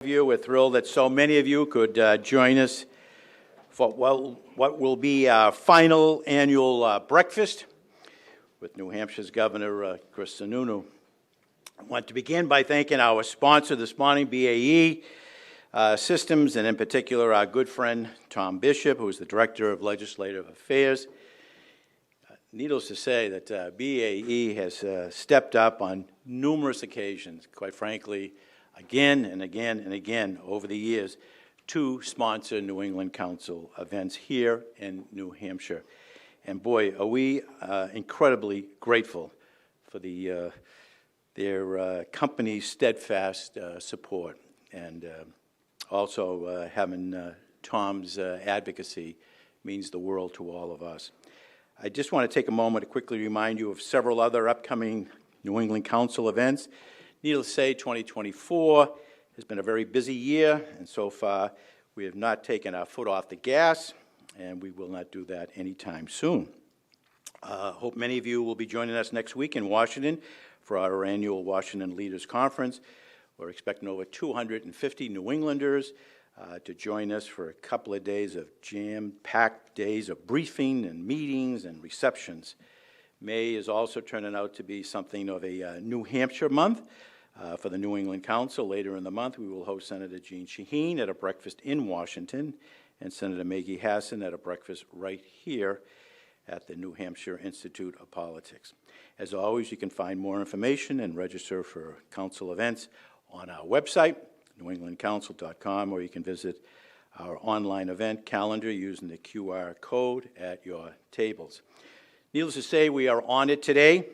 We're thrilled that so many of you could join us for what will be our final annual breakfast with New Hampshire's Governor, Chris Sununu. I want to begin by thanking our sponsor this morning, BAE Systems, and in particular our good friend Tom Bishop, who is the Director of Legislative Affairs. Needless to say that BAE has stepped up on numerous occasions, quite frankly, again and again and again over the years, to sponsor New England Council events here in New Hampshire. And boy, are we incredibly grateful for their company's steadfast support, and also having Tom's advocacy means the world to all of us. I just want to take a moment to quickly remind you of several other upcoming New England Council events. Needless to say, 2024 has been a very busy year, and so far we have not taken our foot off the gas, and we will not do that anytime soon. Hope many of you will be joining us next week in Washington for our annual Washington Leaders Conference. We're expecting over 250 New Englanders to join us for a couple of days of jam-packed days of briefing and meetings and receptions. May is also turning out to be something of a New Hampshire month for the New England Council. Later in the month, we will host Senator Jeanne Shaheen at a breakfast in Washington and Senator Maggie Hassan at a breakfast right here at the New Hampshire Institute of Politics. As always, you can find more information and register for council events on our website, newenglandcouncil.com, or you can visit our online event calendar using the QR code at your tables. Needless to say, we are honored today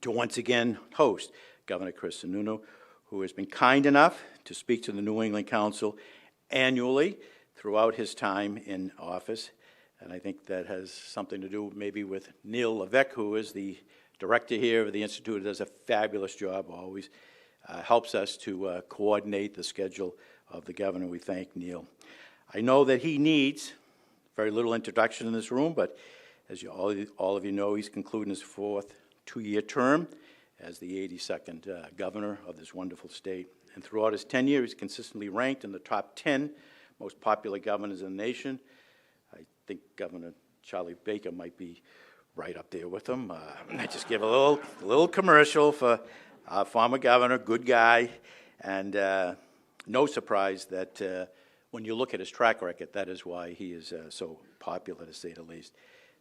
to once again host Governor Chris Sununu, who has been kind enough to speak to the New England Council annually throughout his time in office. And I think that has something to do maybe with Neil Levesque, who is the director here of the Institute, does a fabulous job, always helps us to coordinate the schedule of the governor. We thank Neil. I know that he needs very little introduction in this room, but as all of you know, he's concluding his fourth two-year term as the 82nd governor of this wonderful state. And throughout his tenure, he's consistently ranked in the top 10 most popular governors in the nation. I think Governor Charlie Baker might be right up there with him. I just give a little commercial for our former governor, good guy, and no surprise that when you look at his track record, that is why he is so popular, to say the least.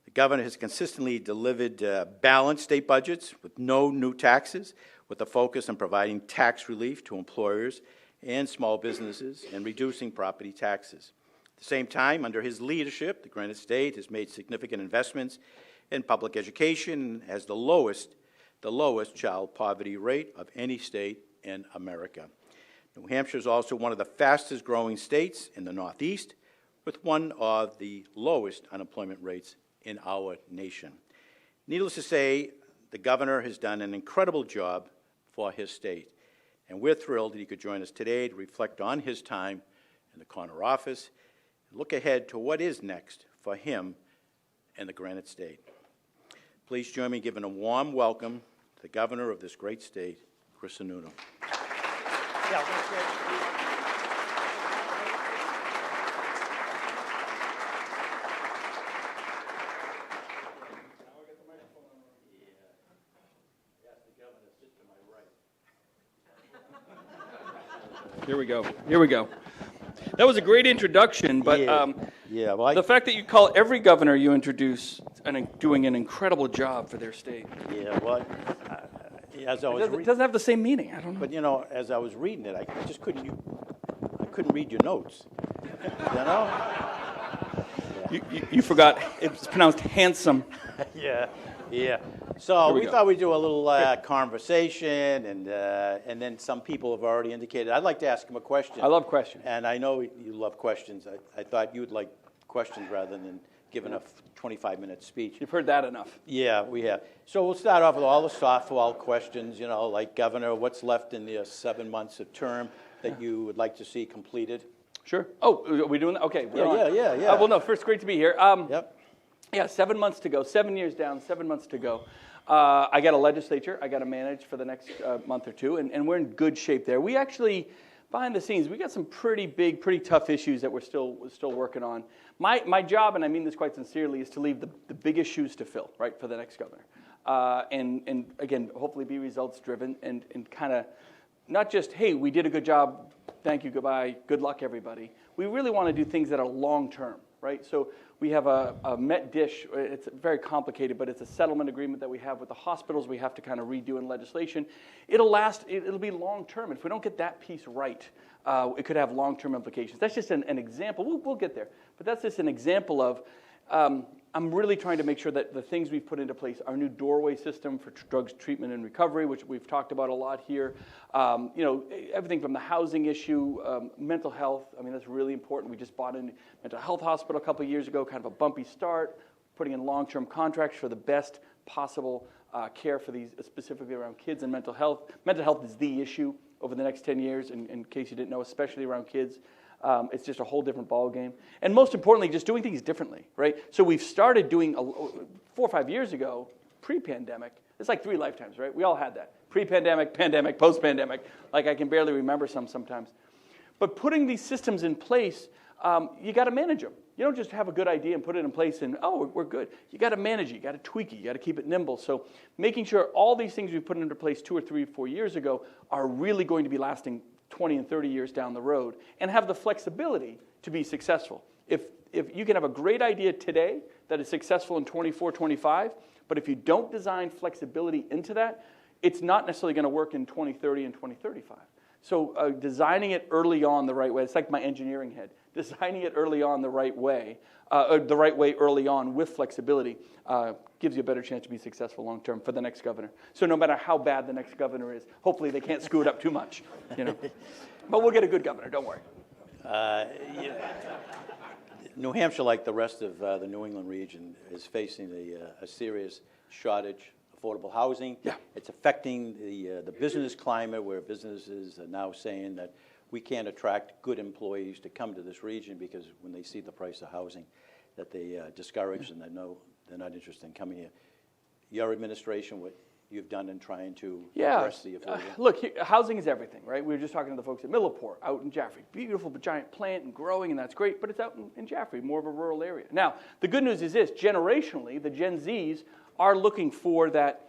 The governor has consistently delivered balanced state budgets with no new taxes, with a focus on providing tax relief to employers and small businesses and reducing property taxes. At the same time, under his leadership, the Granite State has made significant investments in public education and has the lowest child poverty rate of any state in America. New Hampshire is also one of the fastest growing states in the Northeast, with one of the lowest unemployment rates in our nation. Needless to say, the governor has done an incredible job for his state, and we're thrilled that he could join us today to reflect on his time in the corner office and look ahead to what is next for him and the Granite State. Please join me in giving a warm welcome to the governor of this great state, Chris Sununu. Here we go. That was a great introduction, but the fact that you call every governor you introduce doing an incredible job for their state. Yeah, well, as I was it doesn't have the same meaning. I don't know. But you know, as I was reading it, I just couldn't read your notes. You know? Yeah. You forgot it's pronounced handsome. Yeah. So we thought we'd do a little conversation, and then some people have already indicated. I'd like to ask him a question. I love questions. And I know you love questions. I thought you'd like questions rather than giving a 25-minute speech. You've heard that enough. Yeah, we have. So we'll start off with all the softball questions, like Governor, what's left in the 7 months of term that you would like to see completed? Sure. Oh, are we doing that? Okay. Yeah. Well, no, first, great to be here. Yep. Yeah, 7 months to go. 7 years down, 7 months to go. I got a legislature I got to manage for the next month or two, and we're in good shape there. We actually behind the scenes, we got some pretty big, pretty tough issues that we're still working on. My job, and I mean this quite sincerely, is to leave the biggest shoes to fill, right, for the next governor. And again, hopefully be results driven and kind of not just, hey, we did a good job, thank you, goodbye, good luck, everybody. We really want to do things that are long term, right? So we have a Met dish. It's very complicated, but it's a settlement agreement that we have with the hospitals. We have to kind of redo in legislation. It'll last. It'll be long term. If we don't get that piece right, it could have long term implications. That's just an example. We'll get there, but that's just an example of. I'm really trying to make sure that the things we've put into place, our new doorway system for drugs treatment and recovery, which we've talked about a lot here, everything from the housing issue, mental health. I mean, that's really important. We just bought a mental health hospital a couple of years ago, kind of a bumpy start, putting in long-term contracts for the best possible care for these, specifically around kids and mental health. Mental health is the issue over the next 10 years, in case you didn't know, especially around kids. It's just a whole different ballgame. And most importantly, just doing things differently, right? So we've started doing, 4 or 5 years ago, pre-pandemic, it's like 3 lifetimes, right? We all had that. Pre-pandemic, pandemic, post-pandemic. Like I can barely remember sometimes. But putting these systems in place, you got to manage them. You don't just have a good idea and put it in place and, oh, we're good. You got to manage it. You got to tweak it. You got to keep it nimble. So making sure all these things we put into place 2 or 3 or 4 years ago are really going to be lasting 20 and 30 years down the road and have the flexibility to be successful. If you can have a great idea today that is successful in 24, 25, but if you don't design flexibility into that, it's not necessarily going to work in 2030 and 2035. So designing it early on the right way, it's like my engineering head. Designing it early on the right way early on with flexibility gives you a better chance to be successful long term for the next governor. So no matter how bad the next governor is, hopefully they can't screw it up too much, But we'll get a good governor, don't worry. New Hampshire, like the rest of the New England region, is facing a serious shortage of affordable housing. Yeah. It's affecting the business climate, where businesses are now saying that we can't attract good employees to come to this region because when they see the price of housing, that they discouraged and they're not interested in coming here. Your administration, what you've done in trying to address the affordable? Look, housing is everything, right? We were just talking to the folks at Millipore out in Jaffrey. Beautiful giant plant and growing, and that's great, but it's out in Jaffrey, more of a rural area. Now, the good news is this, generationally, the Gen Zs are looking for that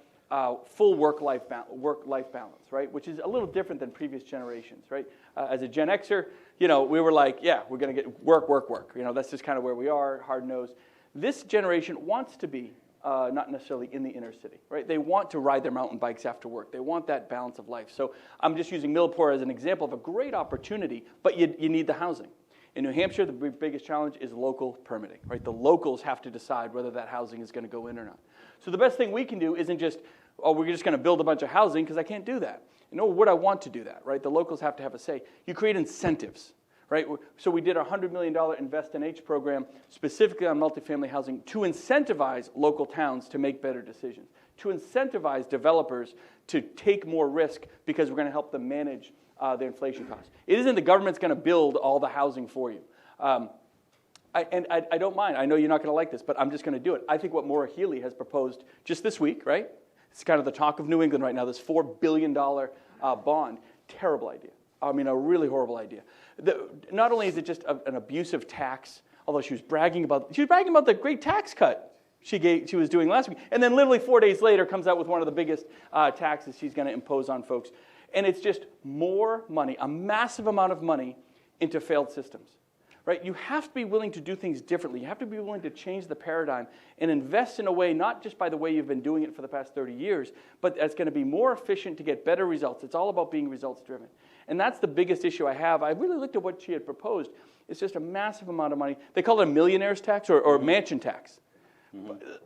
full work-life balance, right? Which is a little different than previous generations, right? As a Gen Xer, we were like, yeah, we're going to get work. That's just kind of where we are, hard-nosed. This generation wants to be not necessarily in the inner city, right? They want to ride their mountain bikes after work. They want that balance of life. So I'm just using Millipore as an example of a great opportunity, but you need the housing. In New Hampshire, the biggest challenge is local permitting, right? The locals have to decide whether that housing is going to go in or not. So the best thing we can do isn't just, we're just going to build a bunch of housing, because I can't do that. Would I want to do that, right? The locals have to have a say. You create incentives, right? So we did our $100 million Invest in H program specifically on multifamily housing to incentivize local towns to make better decisions, to incentivize developers to take more risk because we're going to help them manage the inflation costs. It isn't the government's going to build all the housing for you. I don't mind. I know you're not going to like this, but I'm just going to do it. I think what Maura Healey has proposed just this week, right? It's kind of the talk of New England right now, this $4 billion bond. Terrible idea. I mean, a really horrible idea. Not only is it just an abusive tax, although she was bragging about the great tax cut she was doing last week, and then literally 4 days later comes out with one of the biggest taxes she's going to impose on folks. And it's just more money, a massive amount of money into failed systems. Right? You have to be willing to do things differently. You have to be willing to change the paradigm and invest in a way, not just by the way you've been doing it for the past 30 years, but it's going to be more efficient to get better results. It's all about being results driven. And that's the biggest issue I have. I really looked at what she had proposed. It's just a massive amount of money. They call it a millionaire's tax or mansion tax.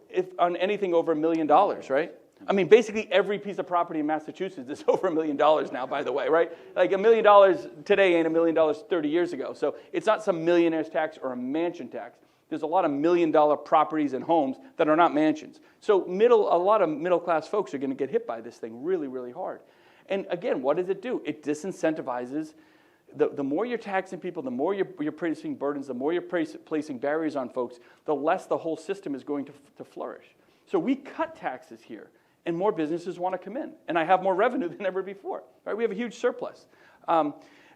If on anything over $1 million, right? I mean, basically every piece of property in Massachusetts is over $1 million now, by the way, right? Like $1 million today ain't $1 million 30 years ago. So it's not some millionaire's tax or a mansion tax. There's a lot of $1 million properties and homes that are not mansions. So a lot of middle-class folks are going to get hit by this thing really, really hard. And again, what does it do? It disincentivizes. The more you're taxing people, the more you're placing burdens, the more you're placing barriers on folks, the less the whole system is going to flourish. So we cut taxes here, and more businesses want to come in. And I have more revenue than ever before. Right? We have a huge surplus.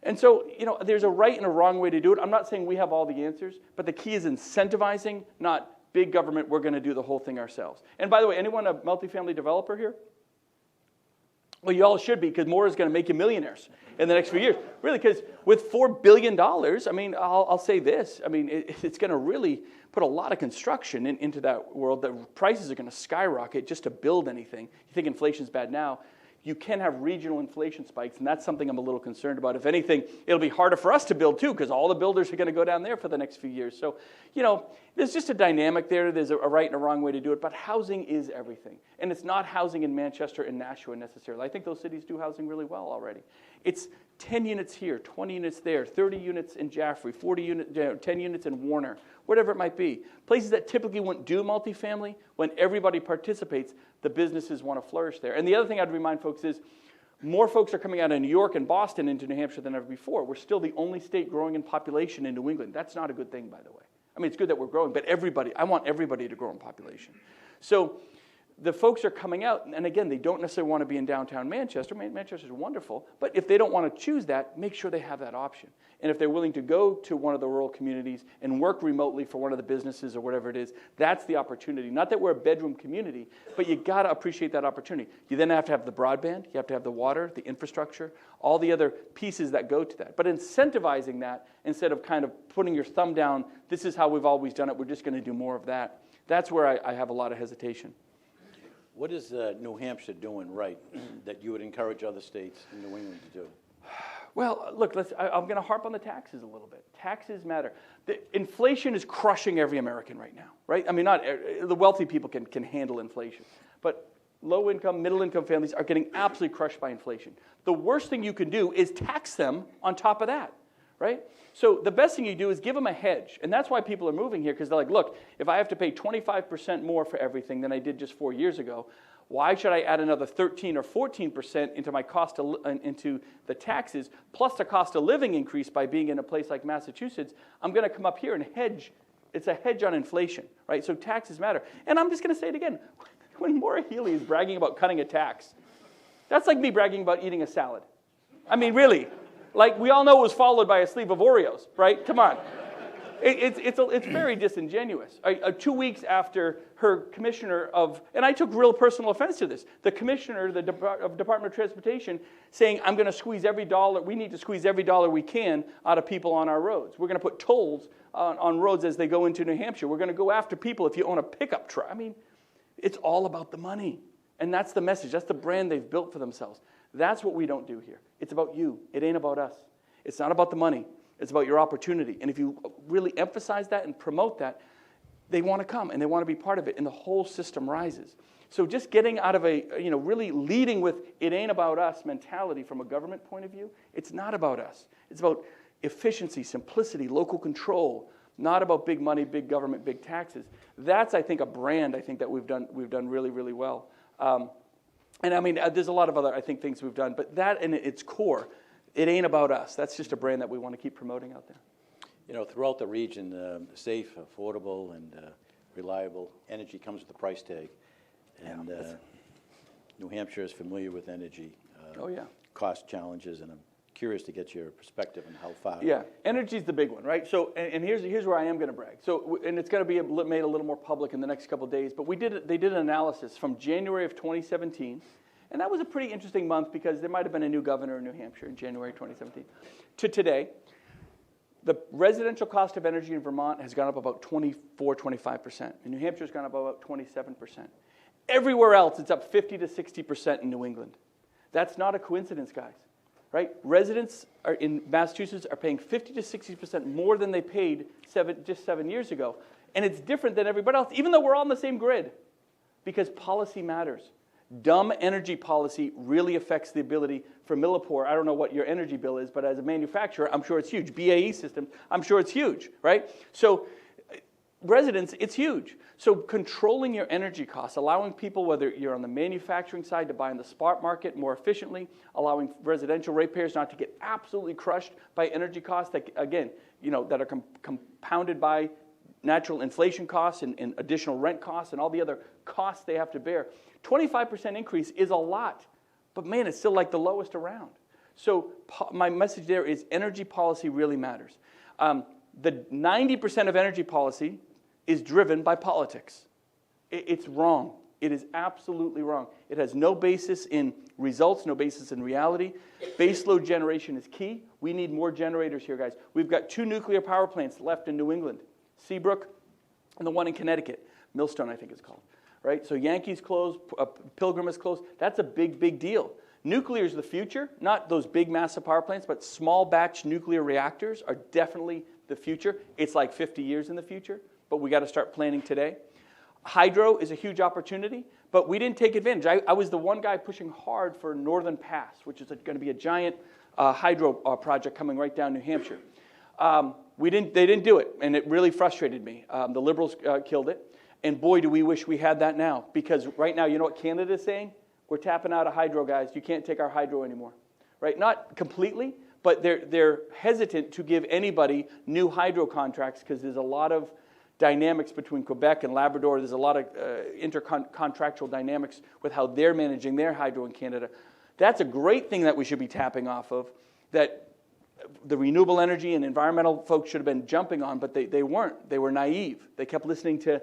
And so, there's a right and a wrong way to do it. I'm not saying we have all the answers, but the key is incentivizing, not big government, we're going to do the whole thing ourselves. And by the way, anyone a multifamily developer here? Well, you all should be, because more is going to make you millionaires in the next few years. Really, because with $4 billion, I mean, I'll say this. I mean, it's going to really put a lot of construction into that world. The prices are going to skyrocket just to build anything. You think inflation's bad now. You can have regional inflation spikes, and that's something I'm a little concerned about. If anything, it'll be harder for us to build, too, because all the builders are going to go down there for the next few years. So, there's just a dynamic there. There's a right and a wrong way to do it, but housing is everything. And it's not housing in Manchester and Nashua necessarily. I think those cities do housing really well already. It's 10 units here, 20 units there, 30 units in Jaffrey, 10 units in Warner, whatever it might be. Places that typically wouldn't do multifamily, when everybody participates, the businesses want to flourish there. And the other thing I'd remind folks is, more folks are coming out of New York and Boston into New Hampshire than ever before. We're still the only state growing in population in New England. That's not a good thing, by the way. I mean, it's good that we're growing, but I want everybody to grow in population. So the folks are coming out, and again, they don't necessarily want to be in downtown Manchester. Manchester's wonderful, but if they don't want to choose that, make sure they have that option. And if they're willing to go to one of the rural communities and work remotely for one of the businesses or whatever it is, that's the opportunity. Not that we're a bedroom community, but you got to appreciate that opportunity. You then have to have the broadband, you have to have the water, the infrastructure, all the other pieces that go to that. But incentivizing that instead of kind of putting your thumb down, this is how we've always done it, we're just going to do more of that. That's where I have a lot of hesitation. What is New Hampshire doing right that you would encourage other states in New England to do? Well, look, I'm going to harp on the taxes a little bit. Taxes matter. The inflation is crushing every American right now, right? I mean, not the wealthy people can handle inflation, but low-income, middle-income families are getting absolutely crushed by inflation. The worst thing you can do is tax them on top of that, right? So the best thing you do is give them a hedge, and that's why people are moving here, because they're like, look, if I have to pay 25% more for everything than I did just 4 years ago, why should I add another 13 or 14% into my into the taxes, plus the cost of living increase by being in a place like Massachusetts? I'm going to come up here and hedge. It's a hedge on inflation, right? So taxes matter. And I'm just going to say it again. When Maura Healey is bragging about cutting a tax, that's like me bragging about eating a salad. I mean, really. Like, we all know it was followed by a sleeve of Oreos, right? Come on. It's very disingenuous. 2 weeks after her commissioner of, and I took real personal offense to this, the commissioner of the Department of Transportation saying, I'm going to squeeze every dollar, we need to squeeze every dollar we can out of people on our roads. We're going to put tolls on roads as they go into New Hampshire. We're going to go after people if you own a pickup truck. I mean, it's all about the money. And that's the message. That's the brand they've built for themselves. That's what we don't do here. It's about you. It ain't about us. It's not about the money. It's about your opportunity. And if you really emphasize that and promote that, they want to come and they want to be part of it, and the whole system rises. So just getting out of really leading with it ain't about us mentality from a government point of view, it's not about us. It's about efficiency, simplicity, local control, not about big money, big government, big taxes. That's, I think, a brand I think that we've done really, really well. And I mean, there's a lot of other, I think, things we've done, but that in its core, it ain't about us. That's just a brand that we want to keep promoting out there. Throughout the region, safe, affordable, and reliable energy comes with a price tag. And New Hampshire is familiar with energy cost challenges, and I'm curious to get your perspective on how far. Yeah, energy's the big one, right? So, and here's where I am going to brag. So, and it's going to be made a little more public in the next couple of days, but they did an analysis from January of 2017, and that was a pretty interesting month because there might have been a new governor in New Hampshire in January 2017. To today, the residential cost of energy in Vermont has gone up about 25%. In New Hampshire, it's gone up about 27%. Everywhere else, it's up 50 to 60% in New England. That's not a coincidence, guys. Right? Residents in Massachusetts are paying 50 to 60% more than they paid just 7 years ago. And it's different than everybody else, even though we're all on the same grid, because policy matters. Dumb energy policy really affects the ability for Millipore. I don't know what your energy bill is, but as a manufacturer, I'm sure it's huge. BAE Systems, I'm sure it's huge, right? So residents, it's huge. So controlling your energy costs, allowing people, whether you're on the manufacturing side, to buy in the spot market more efficiently, allowing residential ratepayers not to get absolutely crushed by energy costs that, again, that are compounded by natural inflation costs and additional rent costs and all the other costs they have to bear. 25% increase is a lot, but man, it's still like the lowest around. So my message there is energy policy really matters. The 90% of energy policy is driven by politics. It's wrong. It is absolutely wrong. It has no basis in results, no basis in reality. Baseload generation is key. We need more generators here, guys. We've got 2 nuclear power plants left in New England, Seabrook and the one in Connecticut, Millstone, I think it's called. Right? So Yankees closed, Pilgrim is closed. That's a big, big deal. Nuclear is the future, not those big massive power plants, but small batch nuclear reactors are definitely the future. It's like 50 years in the future, but we got to start planning today. Hydro is a huge opportunity, but we didn't take advantage. I was the one guy pushing hard for Northern Pass, which is going to be a giant hydro project coming right down New Hampshire. They didn't do it, and it really frustrated me. The Liberals killed it, and boy, do we wish we had that now, because right now, you know what Canada is saying? We're tapping out of hydro, guys. You can't take our hydro anymore, right? Not completely, but they're hesitant to give anybody new hydro contracts because there's a lot of dynamics between Quebec and Labrador. There's a lot of intercontractual dynamics with how they're managing their hydro in Canada. That's a great thing that we should be tapping off of, that the renewable energy and environmental folks should have been jumping on, but they weren't. They were naive. They kept listening to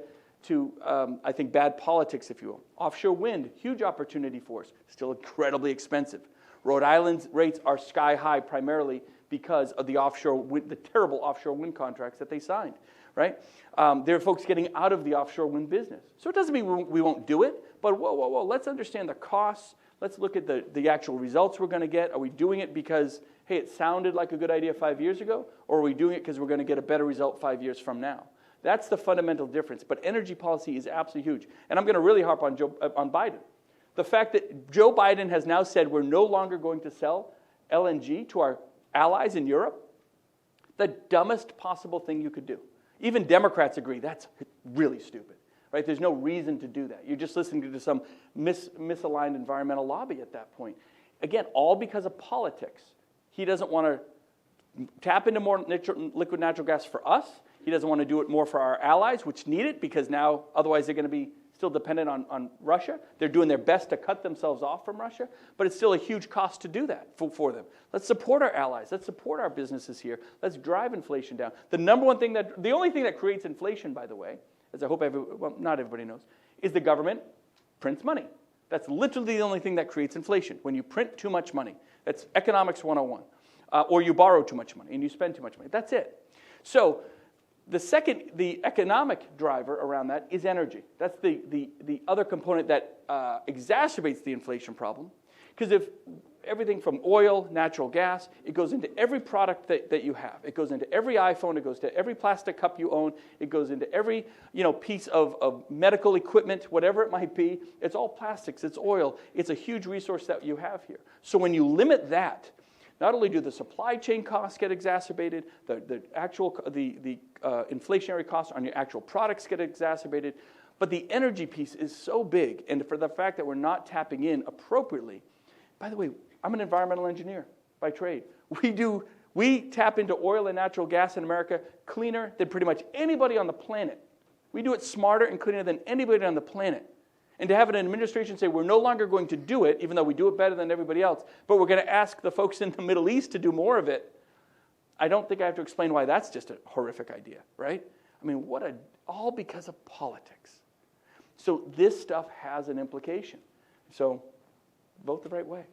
I think, bad politics, if you will. Offshore wind, huge opportunity for us. Still incredibly expensive. Rhode Island's rates are sky high primarily because of the terrible offshore wind contracts that they signed, right? There are folks getting out of the offshore wind business. So it doesn't mean we won't do it, but whoa, let's understand the costs. Let's look at the actual results we're going to get. Are we doing it because, hey, it sounded like a good idea 5 years ago, or are we doing it because we're going to get a better result 5 years from now? That's the fundamental difference. But energy policy is absolutely huge. And I'm going to really harp on Biden. The fact that Joe Biden has now said we're no longer going to sell LNG to our allies in Europe, the dumbest possible thing you could do. Even Democrats agree that's really stupid. Right? There's no reason to do that. You're just listening to some misaligned environmental lobby at that point. Again, all because of politics. He doesn't want to tap into more liquid natural gas for us. He doesn't want to do it more for our allies, which need it, because now otherwise they're going to be still dependent on Russia. They're doing their best to cut themselves off from Russia, but it's still a huge cost to do that for them. Let's support our allies. Let's support our businesses here. Let's drive inflation down. The only thing that creates inflation, by the way, as I hope not everybody knows, is the government prints money. That's literally the only thing that creates inflation, when you print too much money. That's economics 101. Or you borrow too much money and you spend too much money. That's it. So the economic driver around that is energy. That's the other component that exacerbates the inflation problem. Because if everything from oil, natural gas, it goes into every product that you have. It goes into every iPhone. It goes to every plastic cup you own. It goes into every piece of medical equipment, whatever it might be. It's all plastics. It's oil. It's a huge resource that you have here. So when you limit that, not only do the supply chain costs get exacerbated, the inflationary costs on your actual products get exacerbated, but the energy piece is so big, and for the fact that we're not tapping in appropriately. By the way, I'm an environmental engineer by trade. We tap into oil and natural gas in America cleaner than pretty much anybody on the planet. We do it smarter and cleaner than anybody on the planet. And to have an administration say, we're no longer going to do it, even though we do it better than everybody else, but we're going to ask the folks in the Middle East to do more of it, I don't think I have to explain why that's just a horrific idea, right? I mean, all because of politics. So this stuff has an implication. So vote the right way.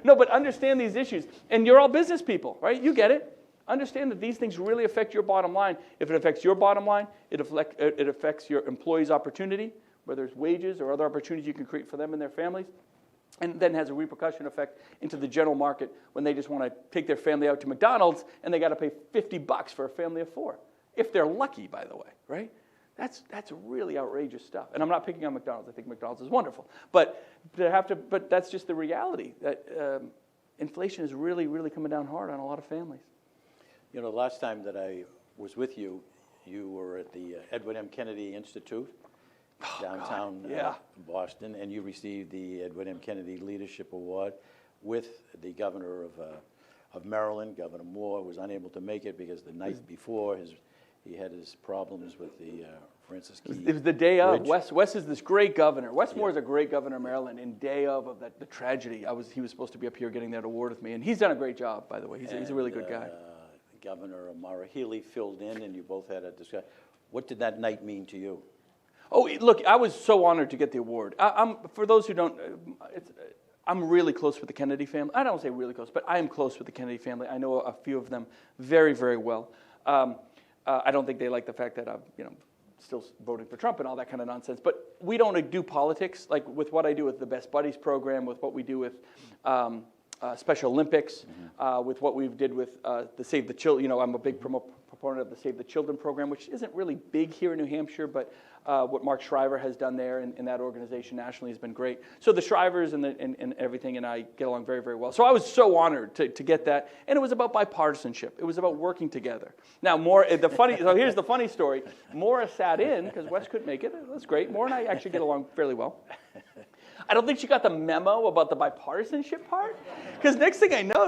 No, but understand these issues. And you're all business people, right? You get it. Understand that these things really affect your bottom line. If it affects your bottom line, it affects your employees' opportunity, whether it's wages or other opportunities you can create for them and their families, and then has a repercussion effect into the general market when they just want to take their family out to McDonald's and they got to pay $50 for a family of 4. If they're lucky, by the way, right? That's really outrageous stuff. And I'm not picking on McDonald's. I think McDonald's is wonderful. But that's just the reality, that inflation is really, really coming down hard on a lot of families. You know, last time that I was with you, you were at the Edward M. Kennedy Institute downtown Boston, and you received the Edward M. Kennedy Leadership Award with the governor of Maryland. Governor Moore was unable to make it because the night before he had his problems with the Francis Key. It was the day of. Bridge. Wes is this great governor. Wes Moore is a great governor of Maryland. In day of the tragedy, he was supposed to be up here getting that award with me, and he's done a great job, by the way. He's a really good guy. Governor Mara Healy filled in, and you both had a discussion. What did that night mean to you? Oh, look, I was so honored to get the award. For those who don't, I'm really close with the Kennedy family. I don't say really close, but I am close with the Kennedy family. I know a few of them very, very well. I don't think they like the fact that I'm, still voting for Trump and all that kind of nonsense. But we don't do politics like with what I do with the Best Buddies program, with what we do with Special Olympics, with what we did with the Save the Children. I'm a big proponent of the Save the Children program, which isn't really big here in New Hampshire, but what Mark Shriver has done there in that organization nationally has been great. So the Shrivers and everything and I get along very, very well. So I was so honored to get that. And it was about bipartisanship. It was about working together. Now, so here's the funny story. Maura sat in, because Wes couldn't make it. That's great. Maura and I actually get along fairly well. I don't think she got the memo about the bipartisanship part, because next thing I know,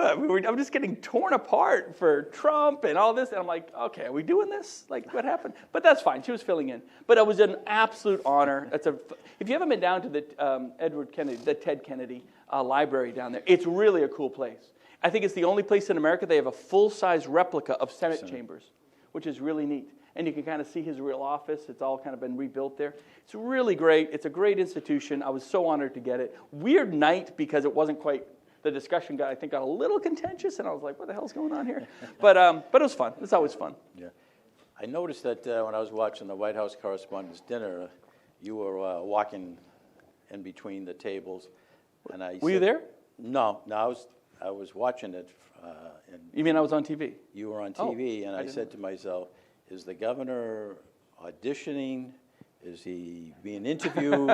I'm just getting torn apart for Trump and all this, and I'm like, okay, are we doing this? Like, what happened? But that's fine. She was filling in. But it was an absolute honor. If you haven't been down to the Ted Kennedy library down there, it's really a cool place. I think it's the only place in America they have a full-size replica of Senate chambers, which is really neat. And you can kind of see his real office. It's all kind of been rebuilt there. It's really great. It's a great institution. I was so honored to get it. Weird night because it wasn't quite, the discussion got a little contentious, and I was like, what the hell's going on here? But it was fun. It's always fun. Yeah. I noticed that when I was watching the White House Correspondents' Dinner, you were walking in between the tables. And Were you there? No, I was watching it. You mean I was on TV? You were on TV, and I said to myself, is the governor auditioning? Is he being interviewed?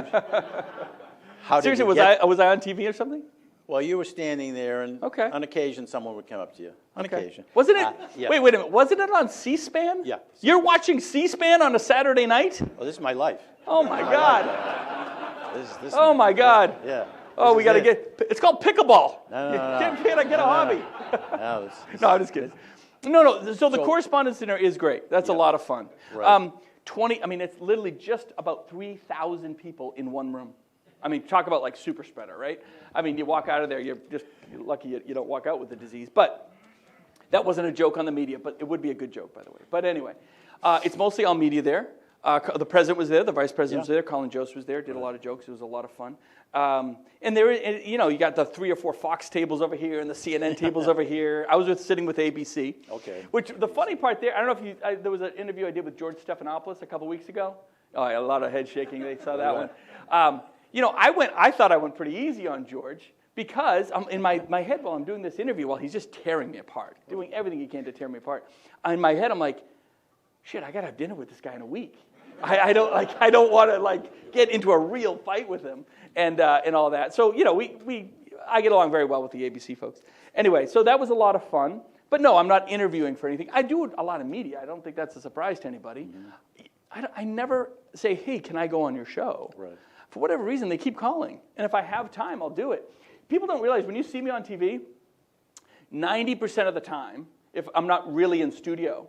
Seriously, was I on TV or something? Well, you were standing there, and on occasion someone would come up to you. On occasion. Wasn't it? Yeah. Wait a minute. Wasn't it on C-SPAN? Yeah. You're watching C-SPAN on a Saturday night? Well, this is my life. Oh my God. Oh my God. Yeah. Oh, we got to it's called pickleball. No. Get a hobby. No, I'm just kidding. No. So the Correspondents' Dinner is great. That's a lot of fun. Right. It's literally just about 3,000 people in one room. I mean, talk about like super spreader, right? I mean, you walk out of there, you're lucky you don't walk out with the disease. But that wasn't a joke on the media, but it would be a good joke, by the way. But anyway, it's mostly all media there. The president was there, the vice president was there, Colin Jost was there, did a lot of jokes. It was a lot of fun. And there, you got the 3 or 4 Fox tables over here and the CNN tables over here. I was sitting with ABC. Okay. Which the funny part there, I don't know if there was an interview I did with George Stephanopoulos a couple weeks ago. Oh, a lot of head shaking. They saw that one. I thought I went pretty easy on George because in my head while I'm doing this interview, while he's just tearing me apart, doing everything he can to tear me apart. In my head, I'm like, shit, I got to have dinner with this guy in a week. I don't want to get into a real fight with him and all that. So I get along very well with the ABC folks. Anyway, so that was a lot of fun. But no, I'm not interviewing for anything. I do a lot of media. I don't think that's a surprise to anybody. Mm-hmm. I never say, hey, can I go on your show? Right. For whatever reason, they keep calling. And if I have time, I'll do it. People don't realize when you see me on TV, 90% of the time, if I'm not really in studio,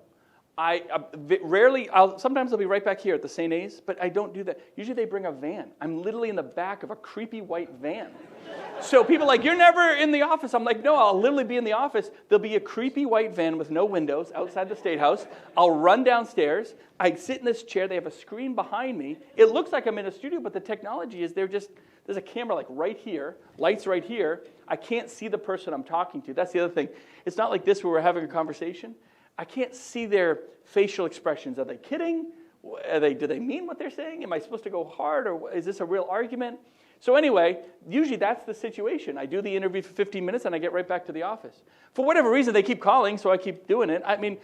sometimes I'll be right back here at the St. A's, but I don't do that. Usually they bring a van. I'm literally in the back of a creepy white van. So people are like, you're never in the office. I'm like, no, I'll literally be in the office. There'll be a creepy white van with no windows outside the State House. I'll run downstairs. I sit in this chair. They have a screen behind me. It looks like I'm in a studio, but the technology is there's a camera right here, lights right here. I can't see the person I'm talking to. That's the other thing. It's not like this where we're having a conversation. I can't see their facial expressions. Are they kidding? Do they mean what they're saying? Am I supposed to go hard, or is this a real argument? So anyway, usually that's the situation. I do the interview for 15 minutes, and I get right back to the office. For whatever reason, they keep calling, so I keep doing it. I mean,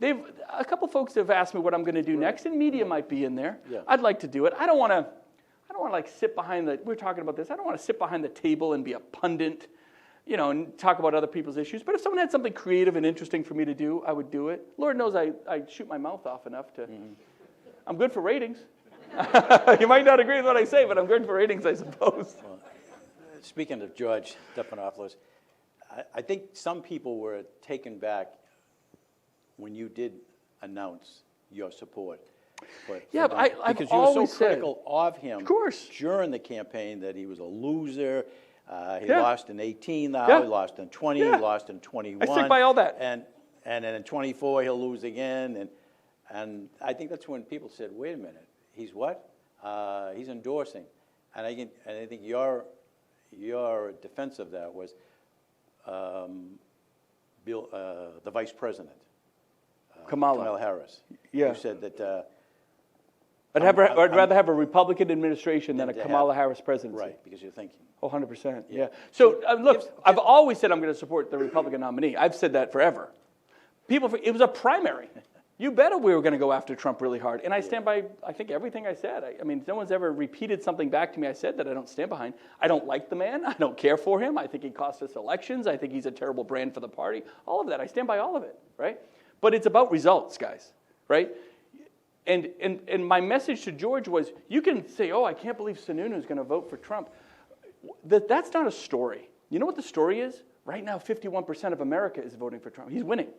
a couple folks have asked me what I'm going to do next, and media might be in there. Yeah. I'd like to do it. I don't want to sit behind we're talking about this. I don't want to sit behind the table and be a pundit, and talk about other people's issues. But if someone had something creative and interesting for me to do, I would do it. Lord knows I shoot my mouth off enough to. Mm-hmm. I'm good for ratings. You might not agree with what I say, but I'm good for ratings, I suppose. Well, speaking of George Stephanopoulos, I think some people were taken back when you did announce your support. Yeah, but I've because you were so always said- critical of him Of course. during the campaign that he was a loser. He Yeah. lost in 18 now, Yeah. he lost in 20, Yeah. he lost in 21. I stick by all that. And then in 24 he'll lose again. And I think that's when people said, wait a minute, he's what? He's endorsing. And I think your defense of that was the vice president, Kamala Harris. Yeah. You said that... I'd rather have a Republican administration than a Kamala Harris presidency. Right, because you're thinking. Oh, 100%, yeah. So, look, I've always said I'm going to support the Republican nominee. I've said that forever. It was a primary. You bet we were going to go after Trump really hard. And I stand by, I think, everything I said. I mean, no one's ever repeated something back to me I said that I don't stand behind. I don't like the man. I don't care for him. I think he cost us elections. I think he's a terrible brand for the party. All of that. I stand by all of it, right? But it's about results, guys, right? And my message to George was, you can say, oh, I can't believe Sununu is going to vote for Trump. That's not a story. You know what the story is? Right now, 51% of America is voting for Trump. He's winning,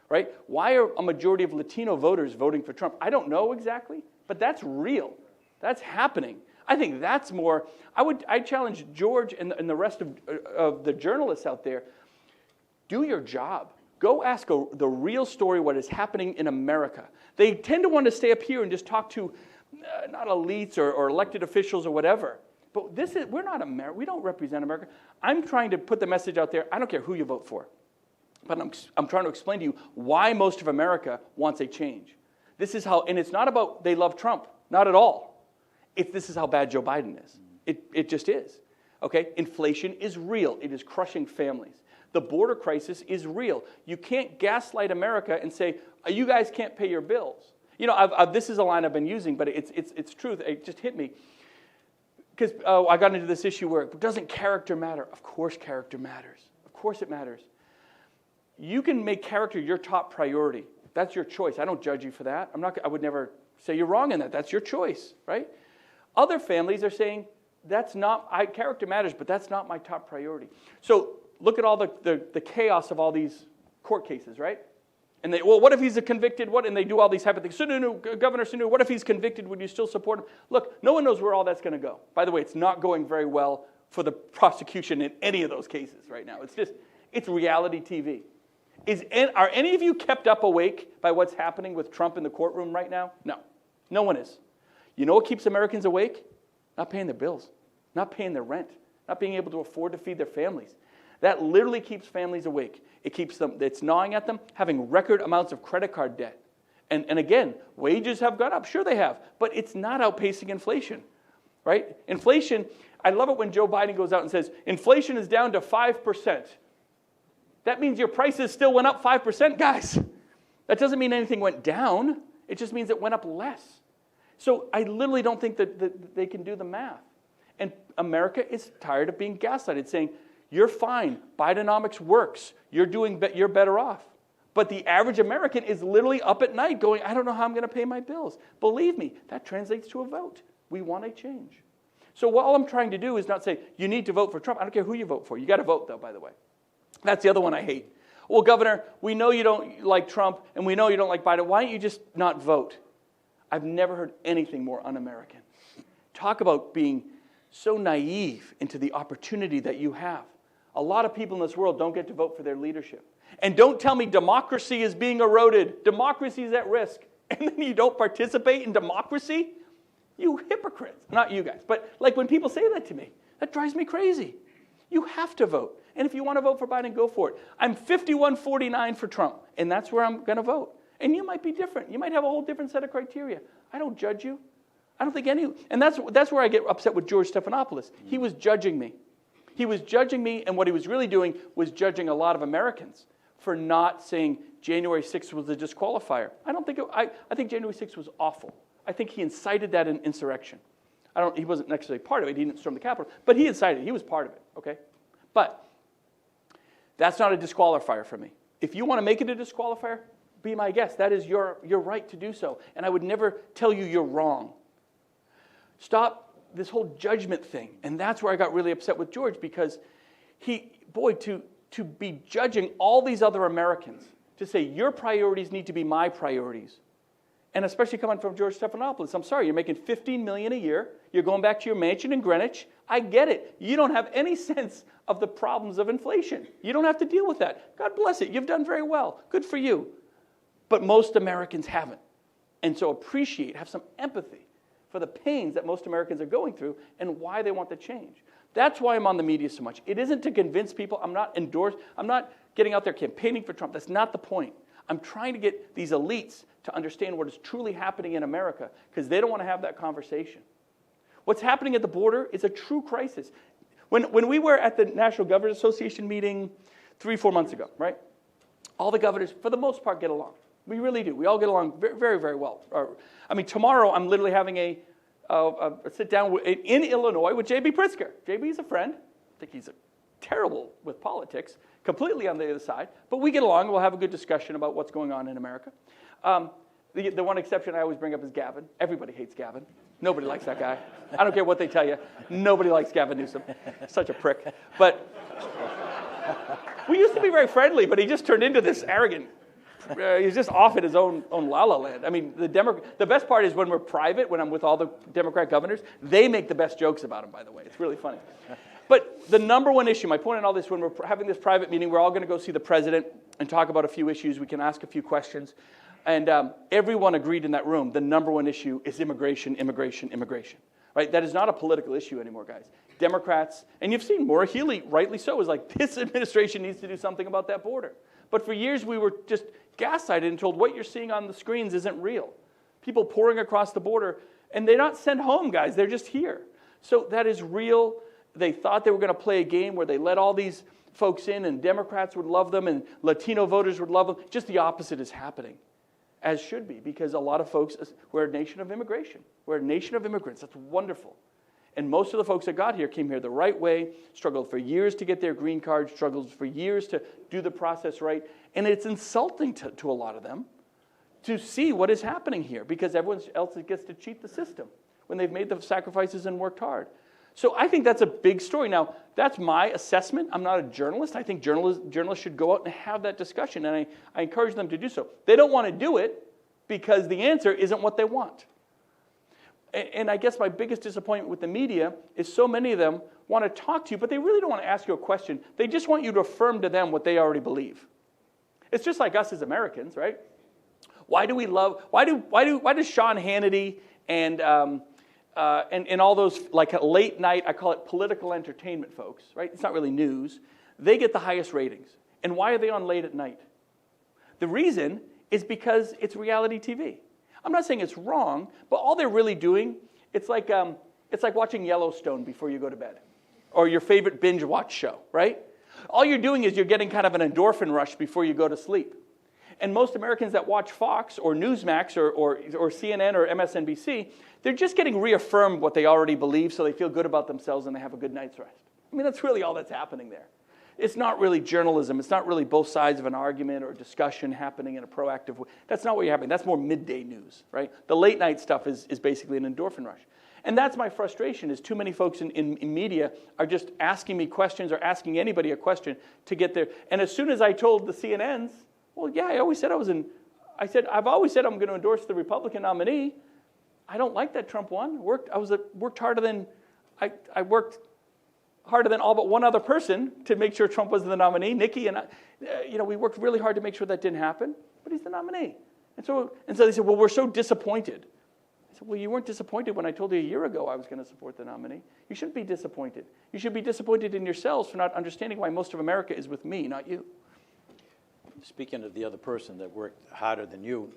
right? Why are a majority of Latino voters voting for Trump? I don't know exactly, but that's real. That's happening. I think that's more. I challenge George and the rest of the journalists out there, do your job. Go ask the real story, what is happening in America. They tend to want to stay up here and just talk to not elites or elected officials or whatever. But we're not America. We don't represent America. I'm trying to put the message out there. I don't care who you vote for. But I'm trying to explain to you why most of America wants a change. This is how, and it's not about they love Trump. Not at all. This is how bad Joe Biden is. It just is. Okay? Inflation is real. It is crushing families. The border crisis is real. You can't gaslight America and say, you guys can't pay your bills. You know, this is a line I've been using, but it's truth. It just hit me. Because I got into this issue where, doesn't character matter? Of course character matters. Of course it matters. You can make character your top priority. That's your choice. I don't judge you for that. I would never say you're wrong in that. That's your choice, right? Other families are saying, character matters, but that's not my top priority. So look at all the chaos of all these court cases, right? And what if he's a convicted, and they do all these type of things. Governor Sununu, what if he's convicted? Would you still support him? Look, no one knows where all that's going to go. By the way, it's not going very well for the prosecution in any of those cases right now. It's reality TV. Are any of you kept up awake by what's happening with Trump in the courtroom right now? No. No one is. You know what keeps Americans awake? Not paying their bills, not paying their rent, not being able to afford to feed their families. That literally keeps families awake. It keeps them, it's gnawing at them, having record amounts of credit card debt. And again, wages have gone up. Sure they have. But it's not outpacing inflation, right? Inflation, I love it when Joe Biden goes out and says, inflation is down to 5%. That means your prices still went up 5%, guys. That doesn't mean anything went down. It just means it went up less. So I literally don't think that they can do the math. And America is tired of being gaslighted, saying, you're fine. Bidenomics works. You're better off. But the average American is literally up at night going, I don't know how I'm going to pay my bills. Believe me, that translates to a vote. We want a change. So all I'm trying to do is not say, you need to vote for Trump. I don't care who you vote for. You got to vote, though, by the way. That's the other one I hate. Well, Governor, we know you don't like Trump, and we know you don't like Biden. Why don't you just not vote? I've never heard anything more un-American. Talk about being so naive into the opportunity that you have. A lot of people in this world don't get to vote for their leadership. And don't tell me democracy is being eroded. Democracy is at risk. And then you don't participate in democracy? You hypocrites. Not you guys. But like when people say that to me, that drives me crazy. You have to vote. And if you want to vote for Biden, go for it. I'm 51-49 for Trump. And that's where I'm going to vote. And you might be different. You might have a whole different set of criteria. I don't judge you. I don't think any... And that's where I get upset with George Stephanopoulos. He was judging me. He was judging me, and what he was really doing was judging a lot of Americans for not saying January 6th was a disqualifier. I think January 6th was awful. I think he incited that insurrection. He wasn't necessarily part of it. He didn't storm the Capitol, but he incited it. He was part of it, okay? But that's not a disqualifier for me. If you want to make it a disqualifier, be my guest. That is your right to do so, and I would never tell you you're wrong. Stop this whole judgment thing. And that's where I got really upset with George, because to be judging all these other Americans, to say your priorities need to be my priorities, And especially coming from George Stephanopoulos. I'm sorry, you're making $15 million a year. You're going back to your mansion in Greenwich. I get it. You don't have any sense of the problems of inflation. You don't have to deal with that. God bless it. You've done very well. Good for you. But most Americans haven't. And so have some empathy for the pains that most Americans are going through and why they want the change. That's why I'm on the media so much. It isn't to convince people. I'm not getting out there campaigning for Trump. That's not the point. I'm trying to get these elites to understand what is truly happening in America because they don't want to have that conversation. What's happening at the border is a true crisis. When we were at the National Governors Association meeting 3-4 months ago, right? All the governors, for the most part, get along. We really do. We all get along very, very, very well. Tomorrow I'm literally having a sit down in Illinois with J.B. Pritzker. J.B. is a friend. I think he's terrible with politics, completely on the other side. But we get along. We'll have a good discussion about what's going on in America. The one exception I always bring up is Gavin. Everybody hates Gavin. Nobody likes that guy. I don't care what they tell you. Nobody likes Gavin Newsom. Such a prick. But we used to be very friendly, but he just turned into this arrogant. He's just off in his own la-la land. I mean, the best part is when we're private, when I'm with all the Democrat governors, they make the best jokes about him, by the way. It's really funny. But the number one issue, my point in all this, when we're having this private meeting, we're all going to go see the president and talk about a few issues. We can ask a few questions. And everyone agreed in that room, the number one issue is immigration, immigration, immigration. Right? That is not a political issue anymore, guys. Democrats, and you've seen Maura Healey, rightly so, is like, this administration needs to do something about that border. But for years, we were just gaslighted and told what you're seeing on the screens isn't real. People pouring across the border, and they're not sent home, guys. They're just here. So that is real. They thought they were going to play a game where they let all these folks in, and Democrats would love them, and Latino voters would love them. Just the opposite is happening, as should be, because a lot of folks, we're a nation of immigration. We're a nation of immigrants. That's wonderful. And most of the folks that got here came here the right way, struggled for years to get their green card, struggled for years to do the process right. And it's insulting to a lot of them to see what is happening here because everyone else gets to cheat the system when they've made the sacrifices and worked hard. So I think that's a big story. Now, that's my assessment. I'm not a journalist. I think journalists should go out and have that discussion, and I encourage them to do so. They don't want to do it because the answer isn't what they want. And I guess my biggest disappointment with the media is so many of them want to talk to you, but they really don't want to ask you a question. They just want you to affirm to them what they already believe. It's just like us as Americans, right? Why does Sean Hannity and all those like late night, I call it political entertainment folks, right? It's not really news. They get the highest ratings. And why are they on late at night? The reason is because it's reality TV. I'm not saying it's wrong, but all they're really doing, it's like watching Yellowstone before you go to bed, or your favorite binge watch show, right? All you're doing is you're getting kind of an endorphin rush before you go to sleep. And most Americans that watch Fox or Newsmax or CNN or MSNBC, they're just getting reaffirmed what they already believe, so they feel good about themselves and they have a good night's rest. I mean, that's really all that's happening there. It's not really journalism. It's not really both sides of an argument or discussion happening in a proactive way. That's not what you're having. That's more midday news, right? The late night stuff is basically an endorphin rush. And that's my frustration, is too many folks in media are just asking me questions or asking anybody a question to get there. And as soon as I told the CNNs, well, yeah, I've always said I'm going to endorse the Republican nominee. I don't like that Trump won. I worked harder than all but one other person to make sure Trump was the nominee. Nikki and I, we worked really hard to make sure that didn't happen, but he's the nominee. And so they said, well, we're so disappointed. I said, well, you weren't disappointed when I told you a year ago I was going to support the nominee. You shouldn't be disappointed. You should be disappointed in yourselves for not understanding why most of America is with me, not you. Speaking of the other person that worked harder than you,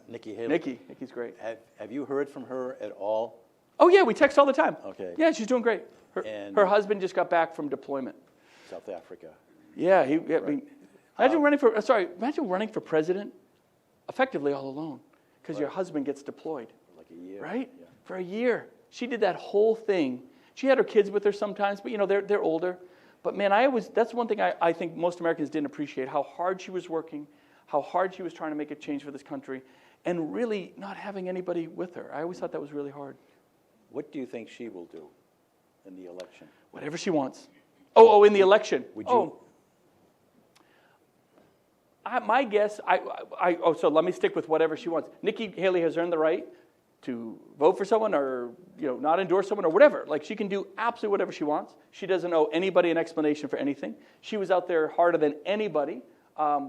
Nikki Haley. Nikki's great. Have you heard from her at all? Oh, yeah, we text all the time. Okay. Yeah, she's doing great. Her husband just got back from deployment. South Africa. Yeah, imagine running for president effectively all alone because your husband gets deployed. Like a year. Right? Yeah. For a year. She did that whole thing. She had her kids with her sometimes, but they're older. But man, that's one thing I think most Americans didn't appreciate, how hard she was working, how hard she was trying to make a change for this country, and really not having anybody with her. I always thought that was really hard. What do you think she will do in the election? Whatever she wants. In the election. Would you? My guess, so let me stick with whatever she wants. Nikki Haley has earned the right to vote for someone or not endorse someone or whatever. Like, she can do absolutely whatever she wants. She doesn't owe anybody an explanation for anything. She was out there harder than anybody,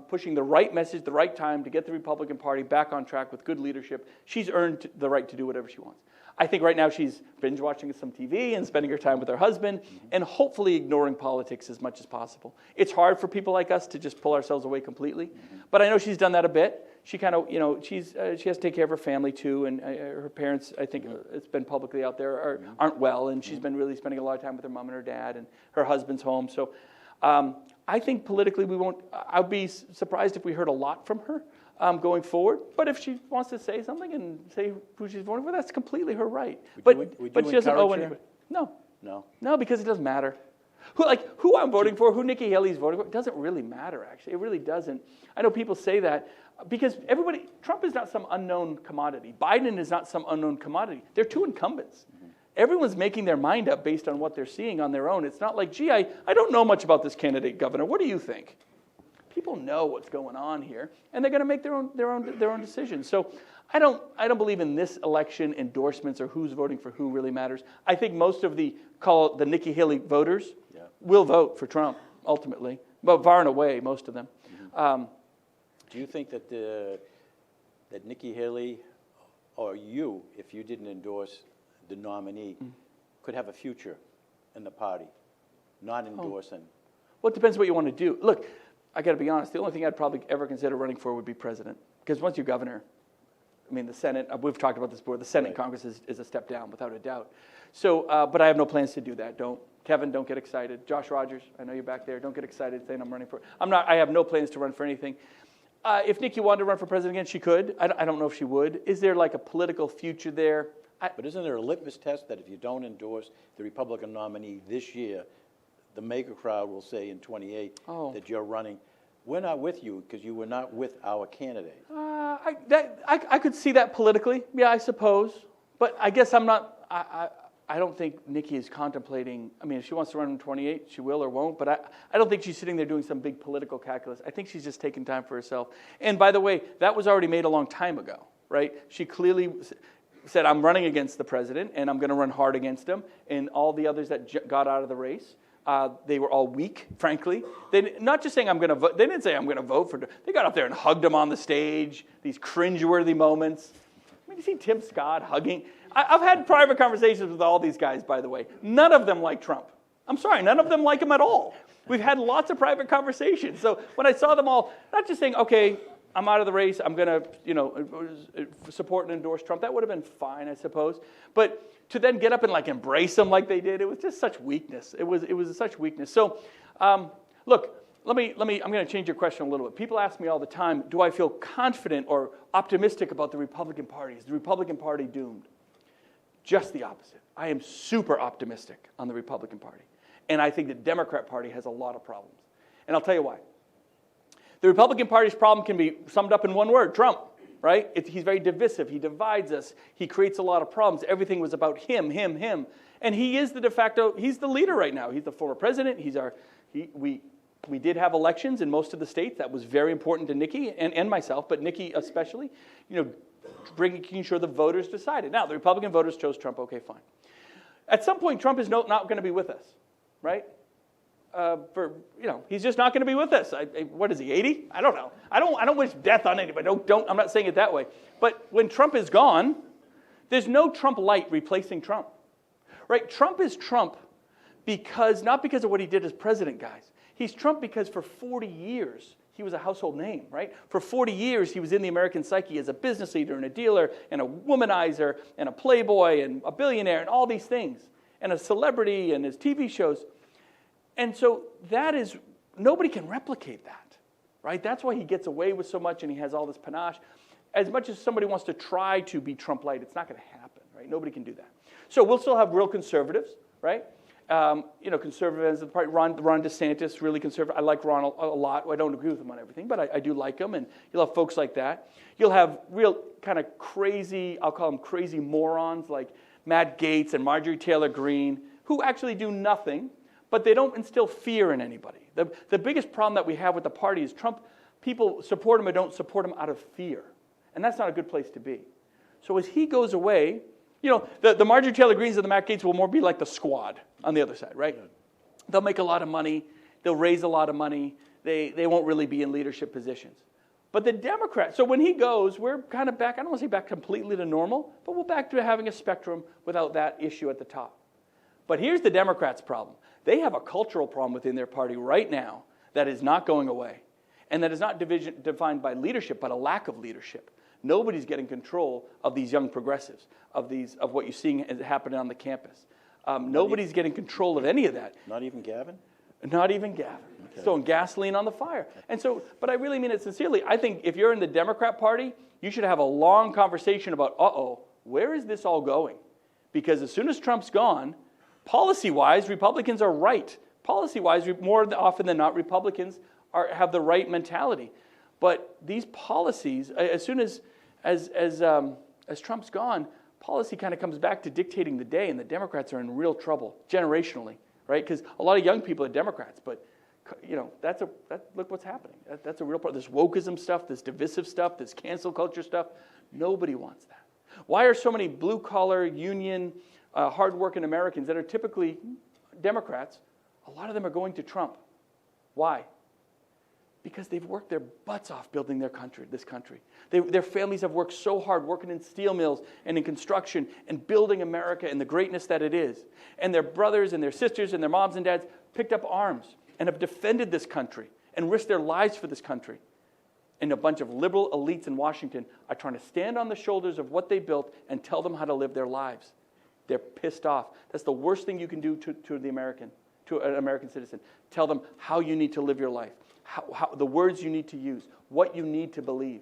pushing the right message, the right time to get the Republican Party back on track with good leadership. She's earned the right to do whatever she wants. I think right now she's binge watching some TV and spending her time with her husband and hopefully ignoring politics as much as possible. It's hard for people like us to just pull ourselves away completely, but I know she's done that a bit. She kind of, she has to take care of her family too, and her parents, I think it's been publicly out there, aren't well, and she's been really spending a lot of time with her mom and her dad, and her husband's home. So I think politically we won't, I'd be surprised if we heard a lot from her going forward. But if she wants to say something and say who she's voting for, that's completely her right. But she doesn't owe anybody. No, because it doesn't matter. Who I'm voting for, who Nikki Haley's voting for, it doesn't really matter, actually. It really doesn't. I know people say that because Trump is not some unknown commodity. Biden is not some unknown commodity. They're two incumbents. Everyone's making their mind up based on what they're seeing on their own. It's not like, gee, I don't know much about this candidate, Governor. What do you think? People know what's going on here, and they're going to make their own decisions. So I don't believe in this election endorsements or who's voting for who really matters. I think most of the Nikki Haley voters will vote for Trump ultimately, but far and away most of them. Do you think that that Nikki Haley or you, if you didn't endorse the nominee, could have a future in the party, not endorsing? Well, it depends what you want to do. Look, I got to be honest. The only thing I'd probably ever consider running for would be president, because once you're governor, I mean, the Senate. We've talked about this before. The Senate and Congress is a step down, without a doubt. So, but I have no plans to do that. Kevin, don't get excited. Josh Rogers, I know you're back there. Don't get excited saying I'm running for. I'm not. I have no plans to run for anything. If Nikki wanted to run for president again, she could. I don't know if she would. Is there like a political future there? But isn't there a litmus test that if you don't endorse the Republican nominee this year, the mega crowd will say in 28 that you're running? We're not with you because you were not with our candidate. I could see that politically. Yeah, I suppose. But I guess I'm not. I don't think Nikki is contemplating. I mean, if she wants to run in 28, she will or won't. But I don't think she's sitting there doing some big political calculus. I think she's just taking time for herself. And by the way, that was already made a long time ago, right? She clearly said, I'm running against the president, and I'm going to run hard against him. And all the others that got out of the race, they were all weak, frankly. They not just saying I'm going to vote. They didn't say I'm going to vote for. They got up there and hugged him on the stage. These cringeworthy moments. I mean, you see Tim Scott hugging. I've had private conversations with all these guys, by the way. None of them like Trump. I'm sorry, none of them like him at all. We've had lots of private conversations. So when I saw them all, not just saying, okay, I'm out of the race, I'm going to, support and endorse Trump, that would have been fine, I suppose. But to then get up and like embrace him like they did, it was just such weakness. It was such weakness. So, look, I'm going to change your question a little bit. People ask me all the time, do I feel confident or optimistic about the Republican Party? Is the Republican Party doomed? Just the opposite. I am super optimistic on the Republican Party. And I think the Democrat Party has a lot of problems. And I'll tell you why. The Republican Party's problem can be summed up in one word: Trump, right? He's very divisive. He divides us. He creates a lot of problems. Everything was about him. And he is the de facto, he's the leader right now. He's the former president. We did have elections in most of the states. That was very important to Nikki and myself, but Nikki especially, making sure the voters decided. Now, the Republican voters chose Trump. Okay, fine. At some point, Trump is not going to be with us, right? He's just not going to be with us. What is he, 80? I don't know. I don't wish death on anybody. I'm not saying it that way. But when Trump is gone, there's no Trump light replacing Trump, right? Trump is Trump not because of what he did as president, guys. He's Trump because for 40 years, he was a household name, right? For 40 years, he was in the American psyche as a business leader and a dealer and a womanizer and a playboy and a billionaire and all these things, and a celebrity and his TV shows. And so nobody can replicate that, right? That's why he gets away with so much and he has all this panache. As much as somebody wants to try to be Trump-light, it's not going to happen, right? Nobody can do that. So we'll still have real conservatives, right? Conservatives of the party. Ron DeSantis, really conservative. I like Ron a lot. I don't agree with him on everything, but I do like him. And you'll have folks like that. You'll have real kind of crazy, I'll call them crazy morons like Matt Gaetz and Marjorie Taylor Greene, who actually do nothing, but they don't instill fear in anybody. The biggest problem that we have with the party is Trump people support him or don't support him out of fear. And that's not a good place to be. So as he goes away, the Marjorie Taylor Greenes and the Matt Gaetz will more be like the squad on the other side, right? They'll make a lot of money. They'll raise a lot of money. They won't really be in leadership positions. But the Democrats, so when he goes, we're kind of back, I don't want to say back completely to normal, but we're back to having a spectrum without that issue at the top. But here's the Democrats' problem. They have a cultural problem within their party right now that is not going away. And that is not defined by leadership, but a lack of leadership. Nobody's getting control of these young progressives, of what you're seeing happening on the campus. Nobody's getting control of any of that. Not even Gavin? Not even Gavin. Okay. Throwing gasoline on the fire. And so, but I really mean it sincerely. I think if you're in the Democrat Party, you should have a long conversation about, where is this all going? Because as soon as Trump's gone, policy-wise, Republicans are right. Policy-wise, more often than not, Republicans have the right mentality. But these policies, as soon as Trump's gone, policy kind of comes back to dictating the day, and the Democrats are in real trouble, generationally, right? Because a lot of young people are Democrats, but look what's happening. That's a real problem. This wokeism stuff, this divisive stuff, this cancel culture stuff, nobody wants that. Why are so many blue-collar, union, hard-working Americans that are typically Democrats, a lot of them are going to Trump? Why? Because they've worked their butts off building this country. Their families have worked so hard working in steel mills and in construction and building America and the greatness that it is. And their brothers and their sisters and their moms and dads picked up arms and have defended this country and risked their lives for this country. And a bunch of liberal elites in Washington are trying to stand on the shoulders of what they built and tell them how to live their lives. They're pissed off. That's the worst thing you can do to an American citizen. Tell them how you need to live your life. How the words you need to use, what you need to believe.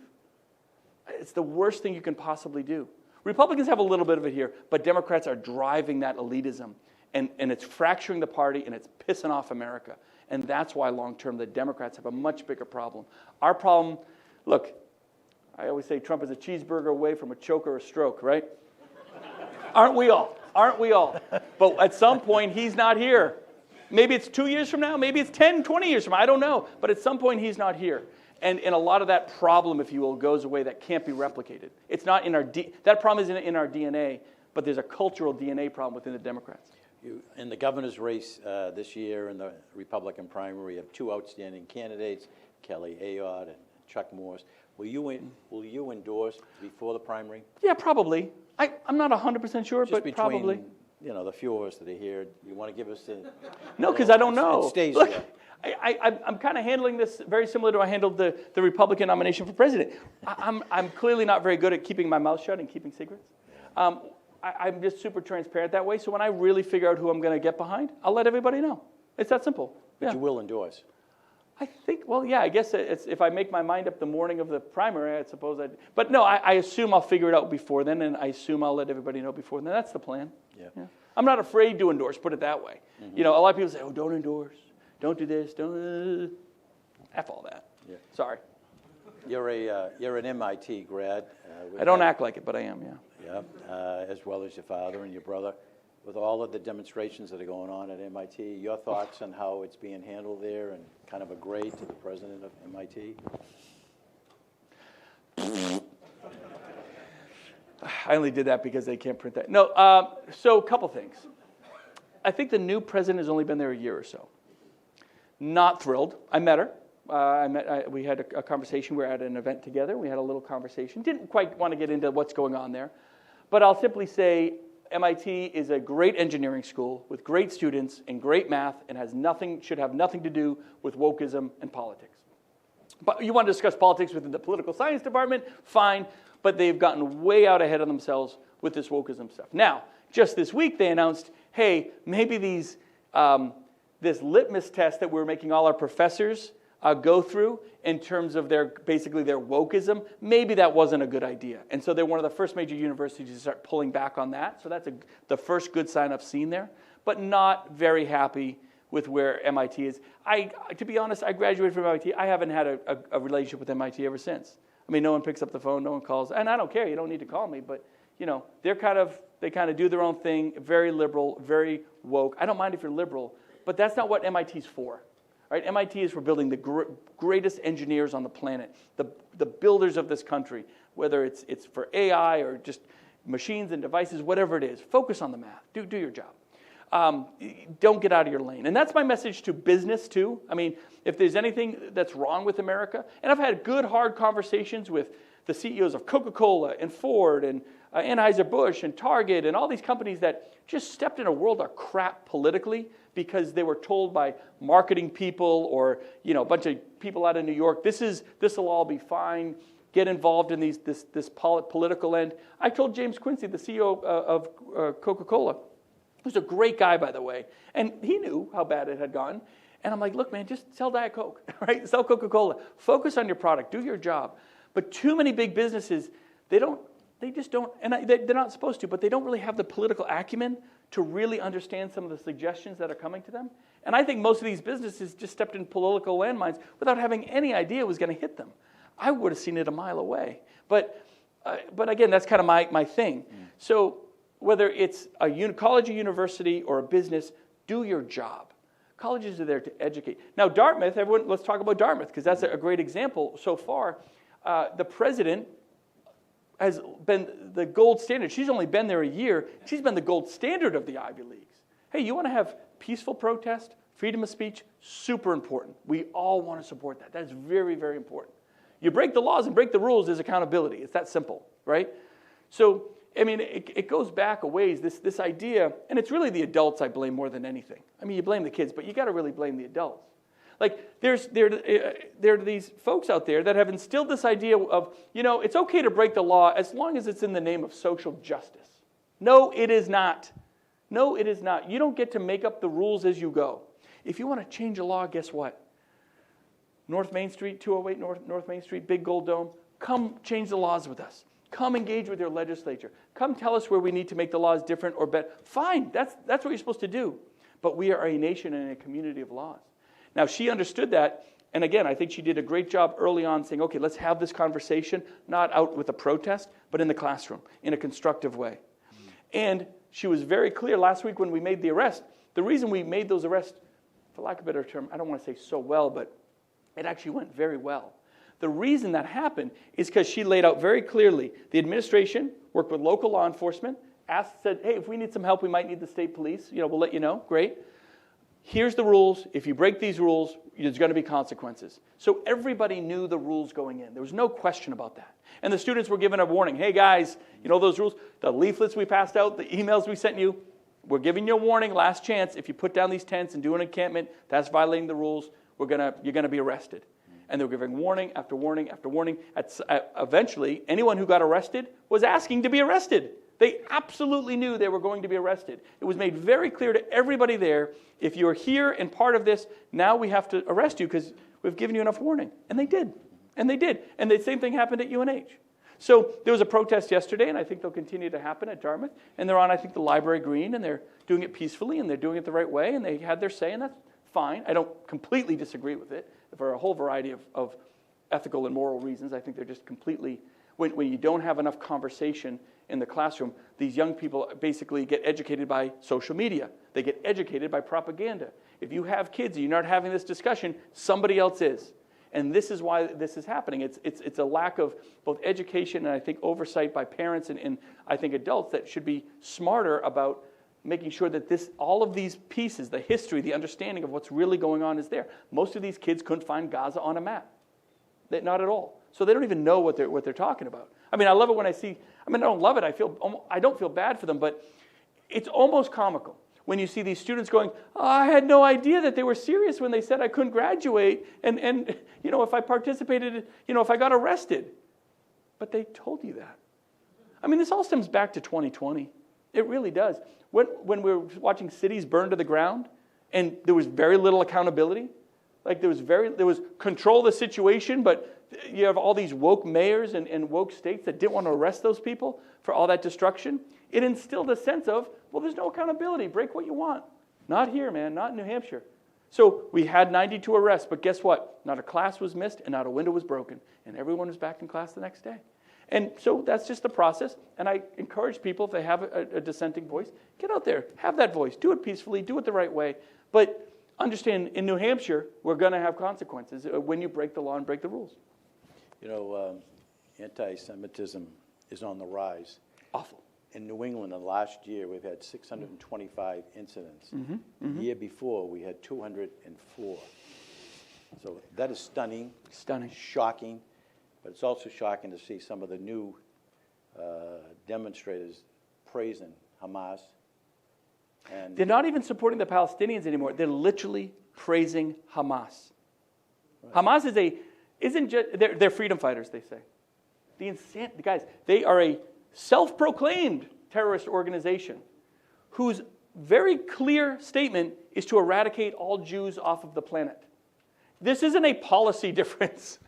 It's the worst thing you can possibly do. Republicans have a little bit of it here, but Democrats are driving that elitism, and it's fracturing the party, and it's pissing off America. And that's why long-term the Democrats have a much bigger problem. Our problem, look, I always say Trump is a cheeseburger away from a choke or a stroke, right? Aren't we all? Aren't we all? But at some point, he's not here. Maybe it's 2 years from now, maybe it's 10, 20 years from now, I don't know. But at some point, he's not here. And a lot of that problem, if you will, goes away that can't be replicated. It's not in that problem isn't in our DNA, but there's a cultural DNA problem within the Democrats. In the governor's race this year in the Republican primary, you have two outstanding candidates, Kelly Ayotte and Chuck Morse. Will you endorse before the primary? Yeah, probably. I'm not 100% sure, Just but probably. The few of us that are here, you want to give us the... No, because I don't know. It stays Look, there. I'm kind of handling this very similar to I handled the Republican nomination for president. I'm clearly not very good at keeping my mouth shut and keeping secrets. I'm just super transparent that way. So when I really figure out who I'm going to get behind, I'll let everybody know. It's that simple. But you will endorse. I think, well, yeah, I guess it's if I make my mind up the morning of the primary, I suppose I'd... But no, I assume I'll figure it out before then, and I assume I'll let everybody know before then. That's the plan. Yeah. I'm not afraid to endorse, put it that way. Mm-hmm. A lot of people say, don't endorse, don't do this, don't... F all that. Yeah. Sorry. You're an MIT grad. I don't act like it, but I am, Yeah, as well as your father and your brother. With all of the demonstrations that are going on at MIT, your thoughts on how it's being handled there and kind of a grade to the president of MIT? I only did that because they can't print that. No, so a couple things. I think the new president has only been there a year or so. Not thrilled. I met her. We had a conversation. We were at an event together. We had a little conversation. Didn't quite want to get into what's going on there. But I'll simply say MIT is a great engineering school with great students and great math and should have nothing to do with wokeism and politics. But you want to discuss politics within the political science department, fine, but they've gotten way out ahead of themselves with this wokeism stuff. Now, just this week they announced, hey, maybe this litmus test that we're making all our professors go through in terms of basically their wokeism, maybe that wasn't a good idea. And so they're one of the first major universities to start pulling back on that. So that's the first good sign I've seen there, but not very happy with where MIT is. To be honest, I graduated from MIT. I haven't had a relationship with MIT ever since. I mean, no one picks up the phone, no one calls, and I don't care. You don't need to call me, but they kind of do their own thing. Very liberal, very woke. I don't mind if you're liberal, but that's not what MIT's for. right? MIT is for building the greatest engineers on the planet, the builders of this country, whether it's for AI or just machines and devices, whatever it is. Focus on the math. Do your job. Don't get out of your lane. And that's my message to business, too. I mean, if there's anything that's wrong with America, and I've had good, hard conversations with the CEOs of Coca-Cola and Ford and Anheuser-Busch and Target and all these companies that just stepped in a world of crap politically because they were told by marketing people or, a bunch of people out of New York, this will all be fine. Get involved in this political end. I told James Quincy, the CEO of Coca-Cola, who's a great guy, by the way, and he knew how bad it had gone. And I'm like, look, man, just sell Diet Coke, right? Sell Coca-Cola. Focus on your product. Do your job. But too many big businesses, they just don't, and they're not supposed to, but they don't really have the political acumen to really understand some of the suggestions that are coming to them. And I think most of these businesses just stepped in political landmines without having any idea it was going to hit them. I would have seen it a mile away. But again, that's kind of my thing. So whether it's a college or university or a business, do your job. Colleges are there to educate. Now, Dartmouth, let's talk about Dartmouth, because that's a great example so far. The president has been the gold standard. She's only been there a year. She's been the gold standard of the Ivy Leagues. Hey, you want to have peaceful protest, freedom of speech? Super important. We all want to support that. That's very, very important. You break the laws and break the rules, there's accountability. It's that simple, right? So, I mean, it goes back a ways, this idea, and it's really the adults I blame more than anything. I mean, you blame the kids, but you got to really blame the adults. Like, there are these folks out there that have instilled this idea of, it's okay to break the law as long as it's in the name of social justice. No, it is not. No, it is not. You don't get to make up the rules as you go. If you want to change a law, guess what? North Main Street, 208 North Main Street, Big Gold Dome, come change the laws with us. Come engage with your legislature. Come tell us where we need to make the laws different or better. Fine, that's what you're supposed to do. But we are a nation and a community of laws. Now, she understood that, and again, I think she did a great job early on saying, okay, let's have this conversation, not out with a protest, but in the classroom, in a constructive way. And she was very clear last week when we made the arrest. The reason we made those arrests, for lack of a better term, I don't want to say so well, but it actually went very well. The reason that happened is because she laid out very clearly, the administration worked with local law enforcement, said, hey, if we need some help, we might need the state police. We'll let you know. Great. Here's the rules. If you break these rules, there's going to be consequences. So everybody knew the rules going in. There was no question about that. And the students were given a warning. Hey, guys, those rules, the leaflets we passed out, the emails we sent you, we're giving you a warning, last chance. If you put down these tents and do an encampment, that's violating the rules. You're going to be arrested. And they were giving warning after warning after warning. Eventually, anyone who got arrested was asking to be arrested. They absolutely knew they were going to be arrested. It was made very clear to everybody there, if you're here and part of this, now we have to arrest you because we've given you enough warning. And they did. And they did. And the same thing happened at UNH. So there was a protest yesterday, and I think they'll continue to happen at Dartmouth. And they're on, I think, the Library Green, and they're doing it peacefully, and they're doing it the right way, and they had their say, and that's fine. I don't completely disagree with it for a whole variety of ethical and moral reasons. I think they're just completely, when you don't have enough conversation in the classroom, these young people basically get educated by social media. They get educated by propaganda. If you have kids and you're not having this discussion, somebody else is. And this is why this is happening. It's a lack of both education and I think oversight by parents and I think adults that should be smarter about making sure that all of these pieces, the history, the understanding of what's really going on is there. Most of these kids couldn't find Gaza on a map. Not at all. So they don't even know what they're talking about. I mean, I love it when I see, I don't love it, I don't feel bad for them, but it's almost comical when you see these students going, I had no idea that they were serious when they said I couldn't graduate, and if I participated, if I got arrested. But they told you that. I mean, this all stems back to 2020. It really does. When we were watching cities burn to the ground, and there was very little accountability, like there was control of the situation, but you have all these woke mayors and woke states that didn't want to arrest those people for all that destruction. It instilled a sense of, well, there's no accountability. Break what you want. Not here, man. Not in New Hampshire. So we had 92 arrests, but guess what? Not a class was missed and not a window was broken. And everyone was back in class the next day. And so that's just the process. And I encourage people, if they have a dissenting voice, get out there. Have that voice. Do it peacefully. Do it the right way. But understand in New Hampshire, we're going to have consequences when you break the law and break the rules. You know, anti-Semitism is on the rise. Awful. In New England, in the last year, we've had 625 incidents. The year before, we had 204. So that is stunning. Stunning. Shocking. But it's also shocking to see some of the new demonstrators praising Hamas. And They're not even supporting the Palestinians anymore. They're literally praising Hamas. Right. Hamas they're freedom fighters, they say. The guys, they are a self-proclaimed terrorist organization whose very clear statement is to eradicate all Jews off of the planet. This isn't a policy difference.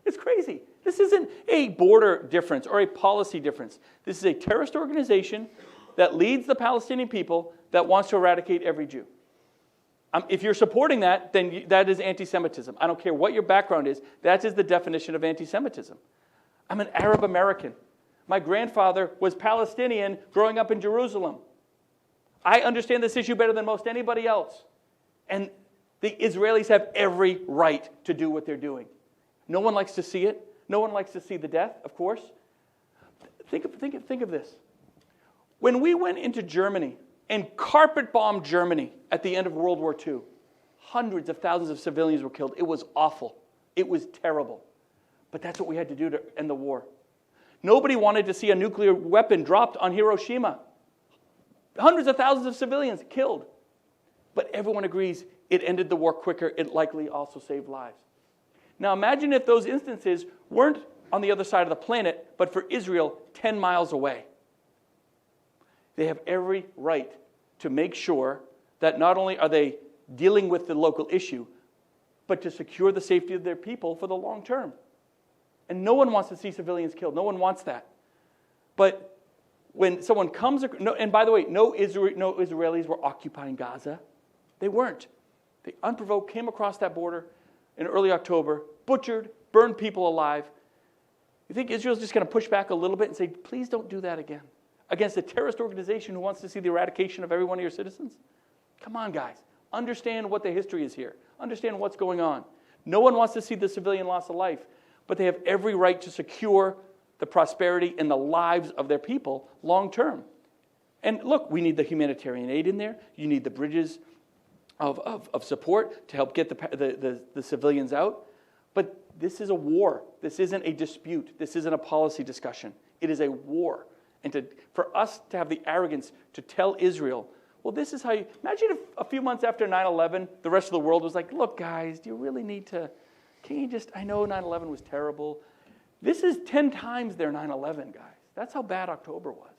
It's crazy. This isn't a border difference or a policy difference. This is a terrorist organization that leads the Palestinian people that wants to eradicate every Jew. If you're supporting that, then that is anti-Semitism. I don't care what your background is. That is the definition of anti-Semitism. I'm an Arab American. My grandfather was Palestinian growing up in Jerusalem. I understand this issue better than most anybody else. And the Israelis have every right to do what they're doing. No one likes to see it. No one likes to see the death, of course. Think of this. When we went into Germany and carpet bombed Germany at the end of World War II, hundreds of thousands of civilians were killed. It was awful. It was terrible. But that's what we had to do to end the war. Nobody wanted to see a nuclear weapon dropped on Hiroshima. Hundreds of thousands of civilians killed. But everyone agrees it ended the war quicker. It likely also saved lives. Now imagine if those instances weren't on the other side of the planet, but for Israel 10 miles away. They have every right to make sure that not only are they dealing with the local issue, but to secure the safety of their people for the long term. And no one wants to see civilians killed. No one wants that. But when someone comes, and by the way, no Israelis were occupying Gaza. They weren't. They unprovoked came across that border in early October, butchered, burned people alive. You think Israel's just going to push back a little bit and say, please don't do that again? Against a terrorist organization who wants to see the eradication of every one of your citizens? Come on, guys. Understand what the history is here. Understand what's going on. No one wants to see the civilian loss of life, but they have every right to secure the prosperity and the lives of their people long term. And look, we need the humanitarian aid in there. You need the bridges of support to help get the civilians out. But this is a war. This isn't a dispute. This isn't a policy discussion. It is a war. And for us to have the arrogance to tell Israel, well, this is how you... Imagine if a few months after 9/11, the rest of the world was like, look, guys, do you really need to... Can you just... I know 9/11 was terrible. This is 10 times their 9/11, guys. That's how bad October was.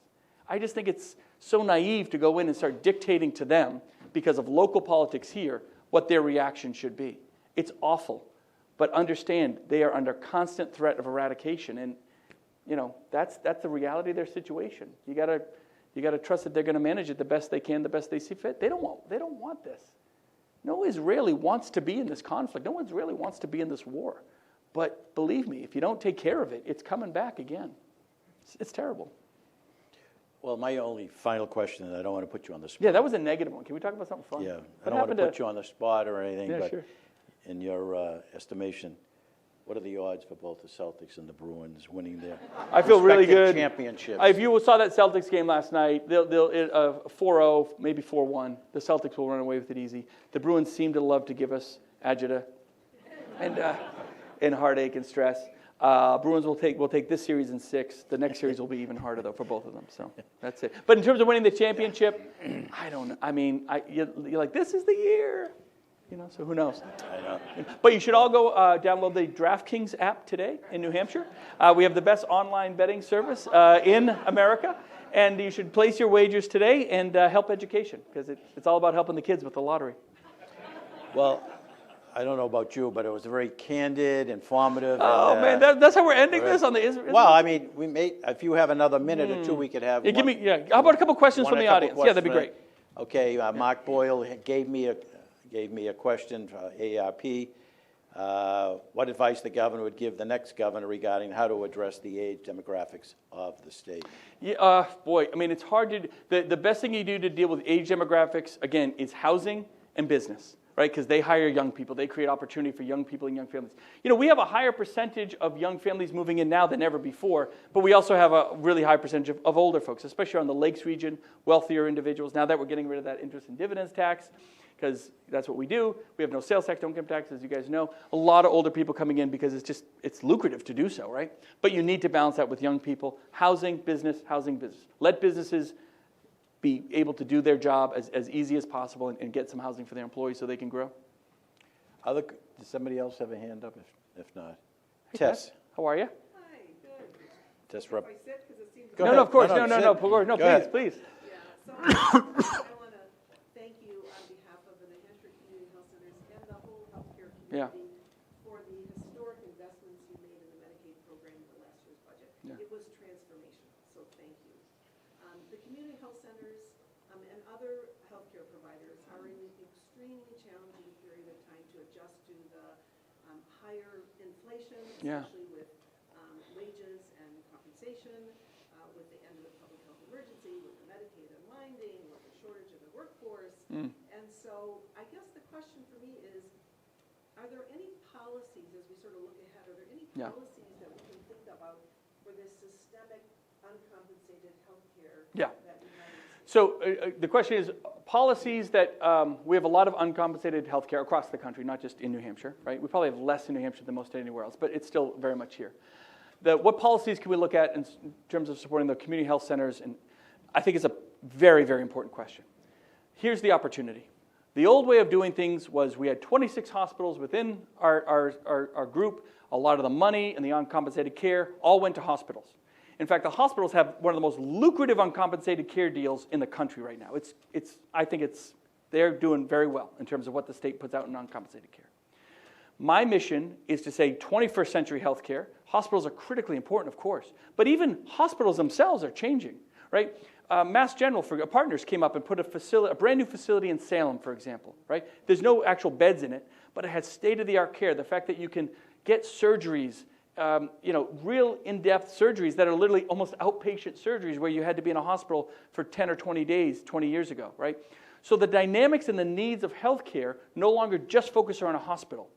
I just think it's so naive to go in and start dictating to them, because of local politics here, what their reaction should be. It's awful. But understand, they are under constant threat of eradication. And, you know, that's the reality of their situation. You gotta trust that they're going to manage it the best they can, the best they see fit. They don't want this. No Israeli wants to be in this conflict. No Israeli wants to be in this war. But believe me, if you don't take care of it, it's coming back again. It's terrible. Well, my only final question, and I don't want to put you on the spot. Yeah, that was a negative one. Can we talk about something fun? Yeah, I don't want to put you on the spot or anything, but sure. In your estimation, what are the odds for both the Celtics and the Bruins winning their I feel really respective good. championships? If you saw that Celtics game last night, they'll 4-0, maybe 4-1. The Celtics will run away with it easy. The Bruins seem to love to give us agita and heartache and stress. Bruins will take this series in 6. The next series will be even harder, though, for both of them. So that's it. But in terms of winning the championship, I don't know. I mean, you're like, this is the year. You know, so who knows? I know. But you should all go download the DraftKings app today in New Hampshire. We have the best online betting service in America. And you should place your wagers today and help education, because it's all about helping the kids with the lottery. Well, I don't know about you, but it was very candid, informative. Oh, and, man, that's how we're ending this on the Israel. Well, I mean, if you have another minute or two, we could have. How about a couple questions from the audience? Yeah, that'd be great. Okay, Mark Boyle gave me a question for ARP. What advice the governor would give the next governor regarding how to address the age demographics of the state? Yeah, boy, I mean, it's hard to. The best thing you do to deal with age demographics, again, is housing and business. right? Because they hire young people. They create opportunity for young people and young families. We have a higher percentage of young families moving in now than ever before, but we also have a really high percentage of older folks, especially on the Lakes region, wealthier individuals. Now that we're getting rid of that interest and dividends tax, because that's what we do. We have no sales tax, no income tax, as you guys know. A lot of older people coming in because it's lucrative to do so, right? But you need to balance that with young people. Housing, business. Let businesses be able to do their job as easy as possible and get some housing for their employees so they can grow. Does somebody else have a hand up? If not. Hey, Tess. How are you? Hi, good. Tess, If I sit, because it seems... Go No, ahead. no, of course. No, No, sit. no, Go ahead. please. Yeah, so I want to thank you on behalf of the New Hampshire Community Health Centers and the whole healthcare Yeah. community for the historic investments you made in the Medicaid program in the last year's budget. Yeah. It was transformational, so thank you. The community health centers and other healthcare providers are in an extremely challenging period of time to adjust to the higher inflation, Yeah. especially with wages and compensation, with the end of the public health emergency, with the Medicaid unwinding, with the shortage of the workforce. And so I guess the question for me is, are there any policies, as we sort of look ahead, are there any Yeah. policies that we can think about for this systemic uncompensated health care Yeah. that we have? So the question is policies that we have a lot of uncompensated health care across the country, not just in New Hampshire, right? We probably have less in New Hampshire than most anywhere else, but it's still very much here. What policies can we look at in terms of supporting the community health centers? And I think it's a very, very important question. Here's the opportunity. The old way of doing things was we had 26 hospitals within our group. A lot of the money and the uncompensated care all went to hospitals. In fact, the hospitals have one of the most lucrative uncompensated care deals in the country right now. I think they're doing very well in terms of what the state puts out in uncompensated care. My mission is to say 21st century healthcare. Hospitals are critically important, of course, but even hospitals themselves are changing, right? Mass General Partners came up and put a brand new facility in Salem, for example, right? There's no actual beds in it, but it has state-of-the-art care. The fact that you can get surgeries, real in-depth surgeries that are literally almost outpatient surgeries where you had to be in a hospital for 10 or 20 days 20 years ago, right? So the dynamics and the needs of healthcare no longer just focus around a hospital.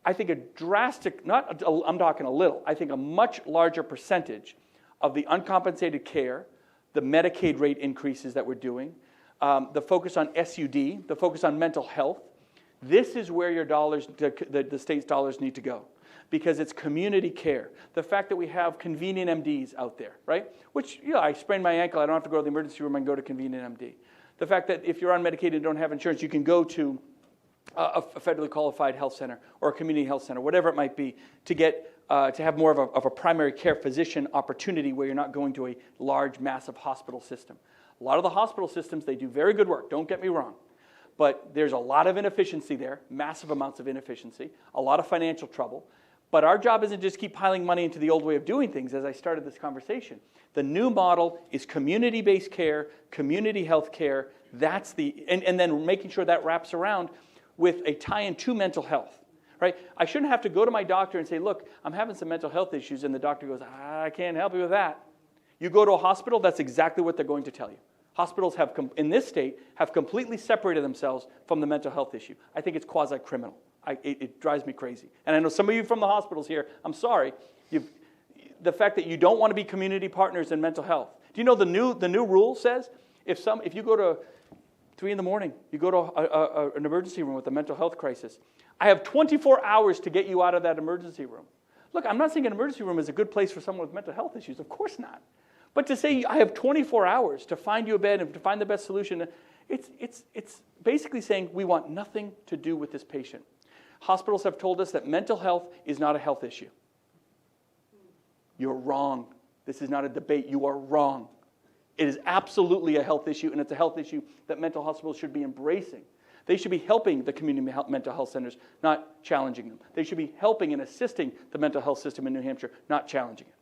I think a drastic, I'm talking a little, I think a much larger percentage of the uncompensated care, the Medicaid rate increases that we're doing, the focus on SUD, the focus on mental health, this is where your dollars, the state's dollars need to go. Because it's community care. The fact that we have convenient MDs out there, right? Which, I sprained my ankle, I don't have to go to the emergency room, I can go to convenient MD. The fact that if you're on Medicaid and don't have insurance, you can go to a federally qualified health center or a community health center, whatever it might be, to get to have more of a primary care physician opportunity where you're not going to a large, massive hospital system. A lot of the hospital systems, they do very good work, don't get me wrong. But there's a lot of inefficiency there, massive amounts of inefficiency, a lot of financial trouble. But our job isn't just keep piling money into the old way of doing things, as I started this conversation. The new model is community-based care, community health care, and then making sure that wraps around with a tie-in to mental health, right? I shouldn't have to go to my doctor and say, look, I'm having some mental health issues, and the doctor goes, I can't help you with that. You go to a hospital, that's exactly what they're going to tell you. Hospitals have, in this state, have completely separated themselves from the mental health issue. I think it's quasi-criminal. It drives me crazy. And I know some of you from the hospitals here, I'm sorry, the fact that you don't want to be community partners in mental health. Do you know the new rule says if you go to 3 in the morning, you go to an emergency room with a mental health crisis, I have 24 hours to get you out of that emergency room. Look, I'm not saying an emergency room is a good place for someone with mental health issues. Of course not. But to say I have 24 hours to find you a bed and to find the best solution, it's basically saying we want nothing to do with this patient. Hospitals have told us that mental health is not a health issue. You're wrong. This is not a debate. You are wrong. It is absolutely a health issue, and it's a health issue that mental hospitals should be embracing. They should be helping the community mental health centers, not challenging them. They should be helping and assisting the mental health system in New Hampshire, not challenging it.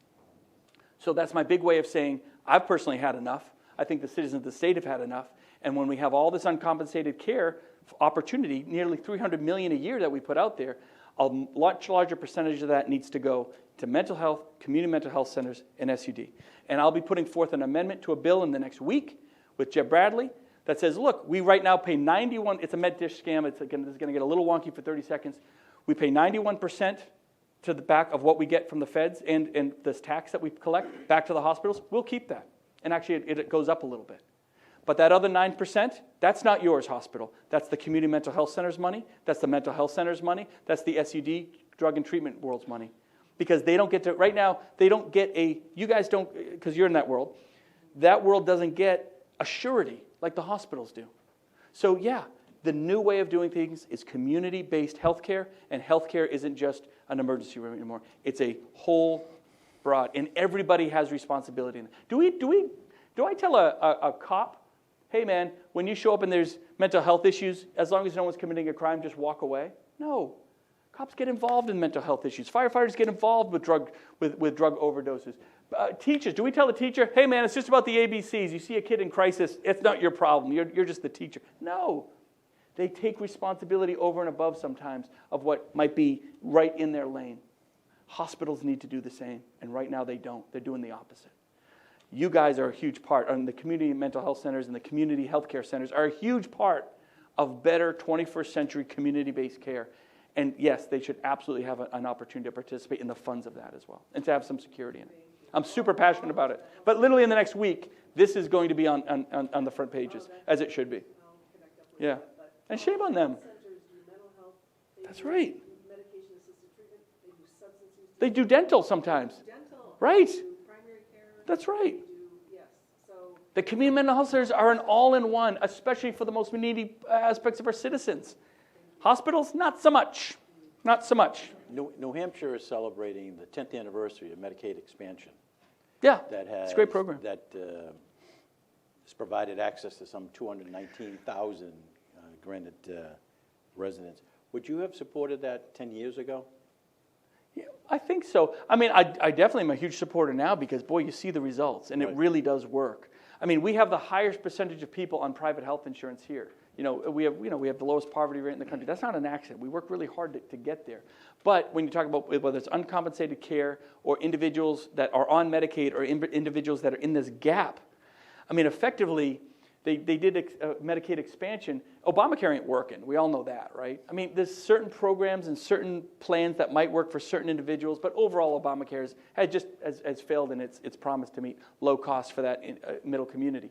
So that's my big way of saying I've personally had enough. I think the citizens of the state have had enough. And when we have all this uncompensated care opportunity, nearly $300 million a year that we put out there, a much larger percentage of that needs to go to mental health, community mental health centers, and SUD. And I'll be putting forth an amendment to a bill in the next week with Jeb Bradley that says, look, we right now pay 91, it's a med dish scam, it's going to get a little wonky for 30 seconds. We pay 91% to the back of what we get from the feds and this tax that we collect back to the hospitals. We'll keep that. And actually, it goes up a little bit. But that other 9%, that's not yours, hospital. That's the community mental health center's money. That's the mental health center's money. That's the SUD, drug and treatment world's money. Because they don't get to, right now, they don't get you guys don't, because you're in that world doesn't get a surety like the hospitals do. So yeah, the new way of doing things is community-based healthcare, and healthcare isn't just an emergency room anymore. It's a whole broad, and everybody has responsibility in it. Do I tell a cop, hey man, when you show up and there's mental health issues, as long as no one's committing a crime, just walk away? No. Cops get involved in mental health issues. Firefighters get involved with drug overdoses. Teachers, do we tell the teacher, hey man, it's just about the ABCs. You see a kid in crisis, it's not your problem. You're just the teacher. No. They take responsibility over and above sometimes of what might be right in their lane. Hospitals need to do the same, and right now they don't. They're doing the opposite. You guys are a huge part, and the community mental health centers and the community healthcare centers are a huge part of better 21st century community-based care. And yes, they should absolutely have an opportunity to participate in the funds of that as well, and to have some security in it. I'm super passionate about it. But literally in the next week, this is going to be on the front pages, as it should be. Yeah. And shame on them. That's right. They do dental sometimes. Right. That's right. The community mental health centers are an all-in-one, especially for the most needy aspects of our citizens. Hospitals, not so much. Not so much. New Hampshire is celebrating the 10th anniversary of Medicaid expansion. Yeah, it's a great program. That has provided access to some 219,000 granted residents. Would you have supported that 10 years ago? Yeah, I think so. I mean, I definitely am a huge supporter now because, boy, you see the results, and it really does work. I mean, we have the highest percentage of people on private health insurance here. We have the lowest poverty rate in the country. That's not an accident. We work really hard to get there. But when you talk about whether it's uncompensated care or individuals that are on Medicaid or individuals that are in this gap, I mean, effectively, they did a Medicaid expansion. Obamacare ain't working. We all know that, right? I mean, there's certain programs and certain plans that might work for certain individuals, but overall, Obamacare has failed in its promise to meet low costs for that middle community.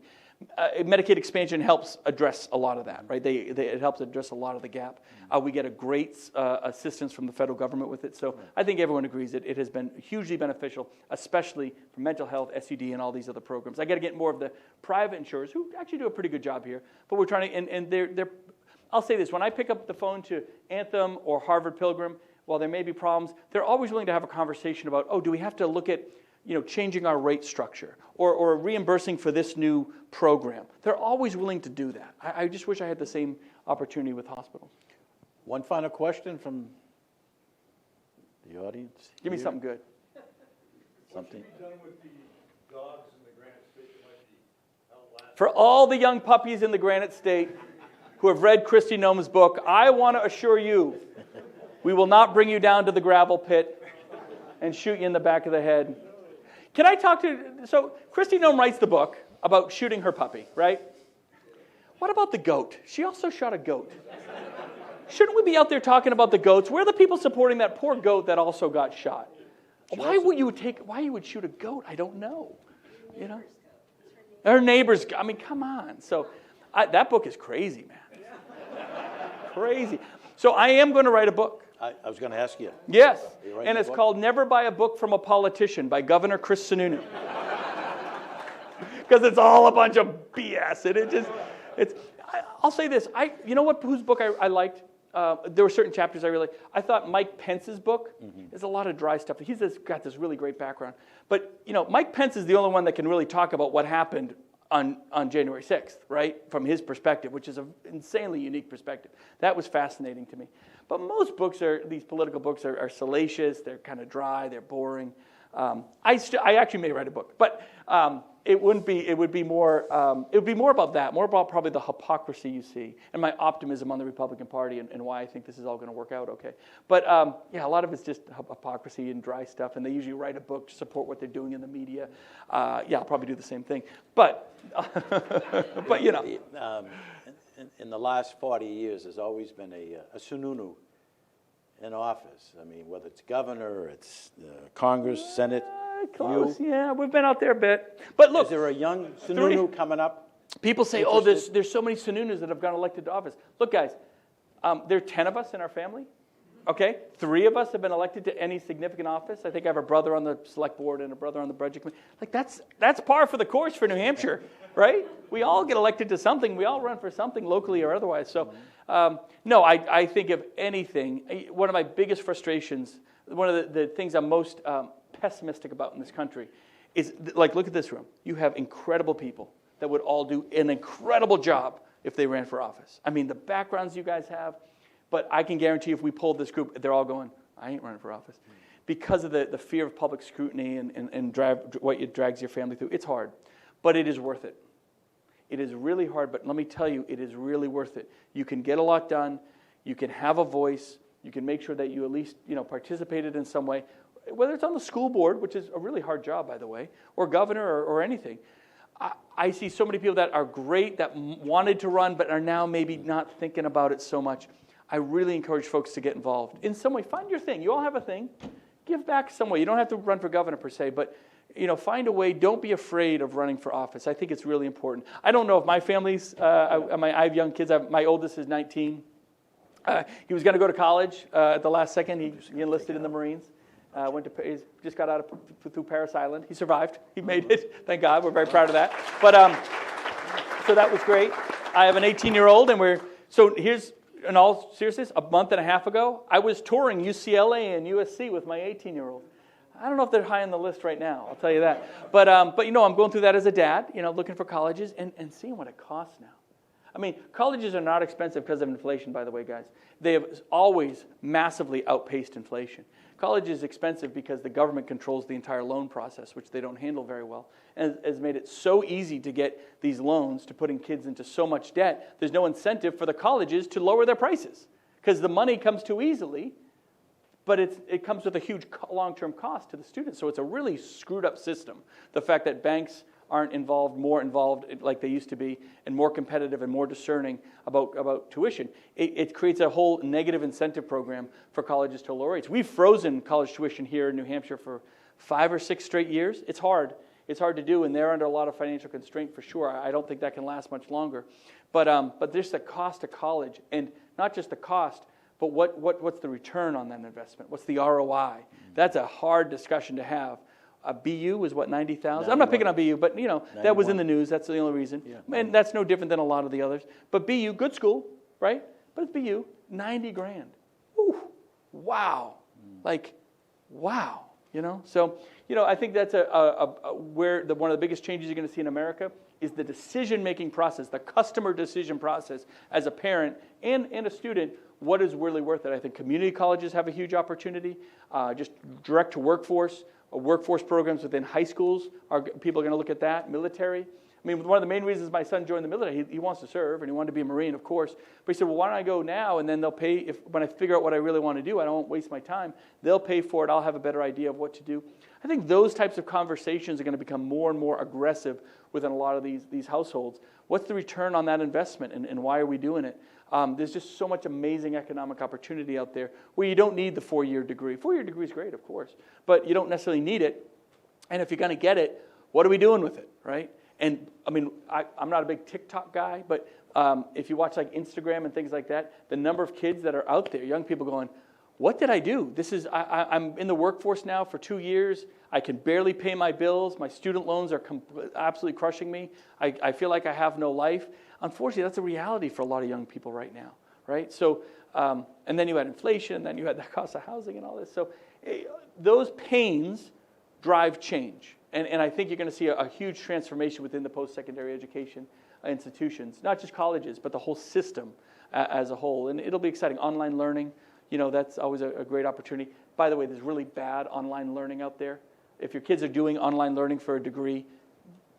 Medicaid expansion helps address a lot of that, right? It helps address a lot of the gap. We get a great assistance from the federal government with it. So I think everyone agrees that it has been hugely beneficial, especially for mental health, SUD, and all these other programs. I got to get more of the private insurers who actually do a pretty good job here. But we're trying to, and they're. I'll say this: when I pick up the phone to Anthem or Harvard Pilgrim, while there may be problems, they're always willing to have a conversation about, oh, do we have to look at changing our rate structure or reimbursing for this new program. They're always willing to do that. I just wish I had the same opportunity with hospitals. One final question from the audience. Give me something good. Something. What's done with the dogs in the Granite State that might be outlast? For all the young puppies in the Granite State who have read Kristi Noem's book, I want to assure you, we will not bring you down to the gravel pit and shoot you in the back of the head. Can I talk so Kristi Noem writes the book about shooting her puppy, right? What about the goat? She also shot a goat. Shouldn't we be out there talking about the goats? Where are the people supporting that poor goat that also got shot? Why you would shoot a goat? I don't know. Her neighbors, I mean, come on. So that book is crazy, man. Crazy. So I am going to write a book. I was going to ask you. Yes, and it's called Never Buy a Book from a Politician by Governor Chris Sununu. Because it's all a bunch of BS. And I'll say this. Whose book I liked? There were certain chapters I really liked. I thought Mike Pence's book, there's a lot of dry stuff. He's got this really great background. But, Mike Pence is the only one that can really talk about what happened on January 6th, right? From his perspective, which is an insanely unique perspective. That was fascinating to me. But most books these political books are salacious, they're kind of dry, they're boring. I actually may write a book. But It wouldn't be. It would be more. It would be more about that. More about probably the hypocrisy you see, and my optimism on the Republican Party, and why I think this is all going to work out okay. But yeah, a lot of it's just hypocrisy and dry stuff, and they usually write a book to support what they're doing in the media. Yeah, I'll probably do the same thing. But but you know, in the last 40 years, there's always been a Sununu in office. I mean, whether it's governor, it's Congress, Senate. Close. Yeah, we've been out there a bit. But look, is there a young Sununu coming up? People say, oh, there's so many Sununus that have gone elected to office. Look, guys, there are 10 of us in our family. Okay? 3 of us have been elected to any significant office. I think I have a brother on the select board and a brother on the budget committee. Like, that's par for the course for New Hampshire, right? We all get elected to something. We all run for something locally or otherwise. So, no, I think if anything, one of my biggest frustrations, one of the things I'm most pessimistic about in this country is, like, look at this room. You have incredible people that would all do an incredible job if they ran for office. I mean, the backgrounds you guys have, but I can guarantee if we polled this group, they're all going, I ain't running for office. Because of the fear of public scrutiny and what it drags your family through. It's hard, but it is worth it. It is really hard, but let me tell you, it is really worth it. You can get a lot done. You can have a voice. You can make sure that you at least participated in some way, whether it's on the school board, which is a really hard job, by the way, or governor or anything. I see so many people that are great, that wanted to run, but are now maybe not thinking about it so much. I really encourage folks to get involved. In some way, find your thing. You all have a thing. Give back some way. You don't have to run for governor per se, but find a way. Don't be afraid of running for office. I think it's really important. I don't know if my family's, I have young kids. My oldest is 19. He was going to go to college at the last second. He enlisted in the Marines. He just got out through Parris Island. He survived. He made it. Thank God. We're very proud of that. But so that was great. I have an 18-year-old, and so here's, in all seriousness, a month and a half ago, I was touring UCLA and USC with my 18-year-old. I don't know if they're high on the list right now. I'll tell you that. But I'm going through that as a dad. Looking for colleges and seeing what it costs now. I mean, colleges are not expensive because of inflation, by the way, guys. They have always massively outpaced inflation. College is expensive because the government controls the entire loan process, which they don't handle very well, and has made it so easy to get these loans, to putting kids into so much debt. There's no incentive for the colleges to lower their prices because the money comes too easily, but it comes with a huge long-term cost to the students. So it's a really screwed up system. The fact that banks aren't more involved like they used to be, and more competitive and more discerning about tuition. It creates a whole negative incentive program for colleges to lower rates. We've frozen college tuition here in New Hampshire for 5 or 6 straight years. It's hard. It's hard to do, and they're under a lot of financial constraint for sure. I don't think that can last much longer. But there's the cost of college, and not just the cost, but what's the return on that investment? What's the ROI? That's a hard discussion to have. BU was what, 90,000? I'm not picking on BU, but that was in the news. That's the only reason. Yeah. And that's no different than a lot of the others. But BU, good school, right? But it's BU, 90 grand. Ooh, wow. Like, wow. So, I think that's where one of the biggest changes you're going to see in America is the decision-making process, the customer decision process as a parent and a student. What is really worth it? I think community colleges have a huge opportunity, just direct to workforce programs within high schools. People are going to look at that. Military. I mean, one of the main reasons my son joined the military, he wants to serve, and he wanted to be a Marine, of course. But he said, well, why don't I go now, and then they'll pay, when I figure out what I really want to do, I don't waste my time. They'll pay for it. I'll have a better idea of what to do. I think those types of conversations are going to become more and more aggressive within a lot of these households. What's the return on that investment, and why are we doing it? There's just so much amazing economic opportunity out there where you don't need the 4-year degree. 4-year degree is great, of course, but you don't necessarily need it. And if you're going to get it, what are we doing with it, right? And I mean, I'm not a big TikTok guy, but if you watch like Instagram and things like that, the number of kids that are out there, young people going, what did I do? I'm in the workforce now for 2 years. I can barely pay my bills. My student loans are absolutely crushing me. I feel like I have no life. Unfortunately, that's a reality for a lot of young people right now, right? So, and then you had inflation, and then you had the cost of housing and all this. So those pains drive change. And I think you're going to see a huge transformation within the post-secondary education institutions, not just colleges, but the whole system as a whole. And it'll be exciting. Online learning, that's always a great opportunity. By the way, there's really bad online learning out there. If your kids are doing online learning for a degree,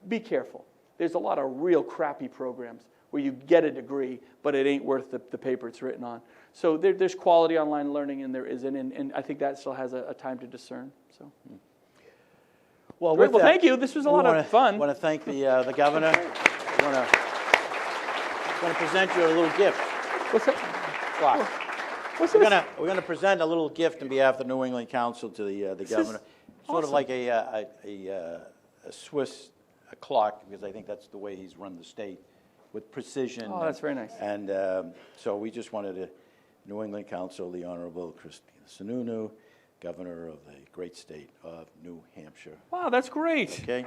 be careful. There's a lot of real crappy programs where you get a degree, but it ain't worth the paper it's written on. So there's quality online learning, and there isn't, and I think that still has a time to discern. So. Well, Great. with Well, that, thank you. This was a lot of fun. I want to thank the governor. I want to present you a little gift. What's that? Clock. What's We're this? gonna present a little gift on behalf of the New England Council to the governor. Sort of awesome. like a Swiss clock, because I think that's the way he's run the state, with precision. Oh, that's very nice. And so we just wanted to, New England Council, the Honorable Sununu, Governor of the great state of New Hampshire. Wow, that's great. Okay.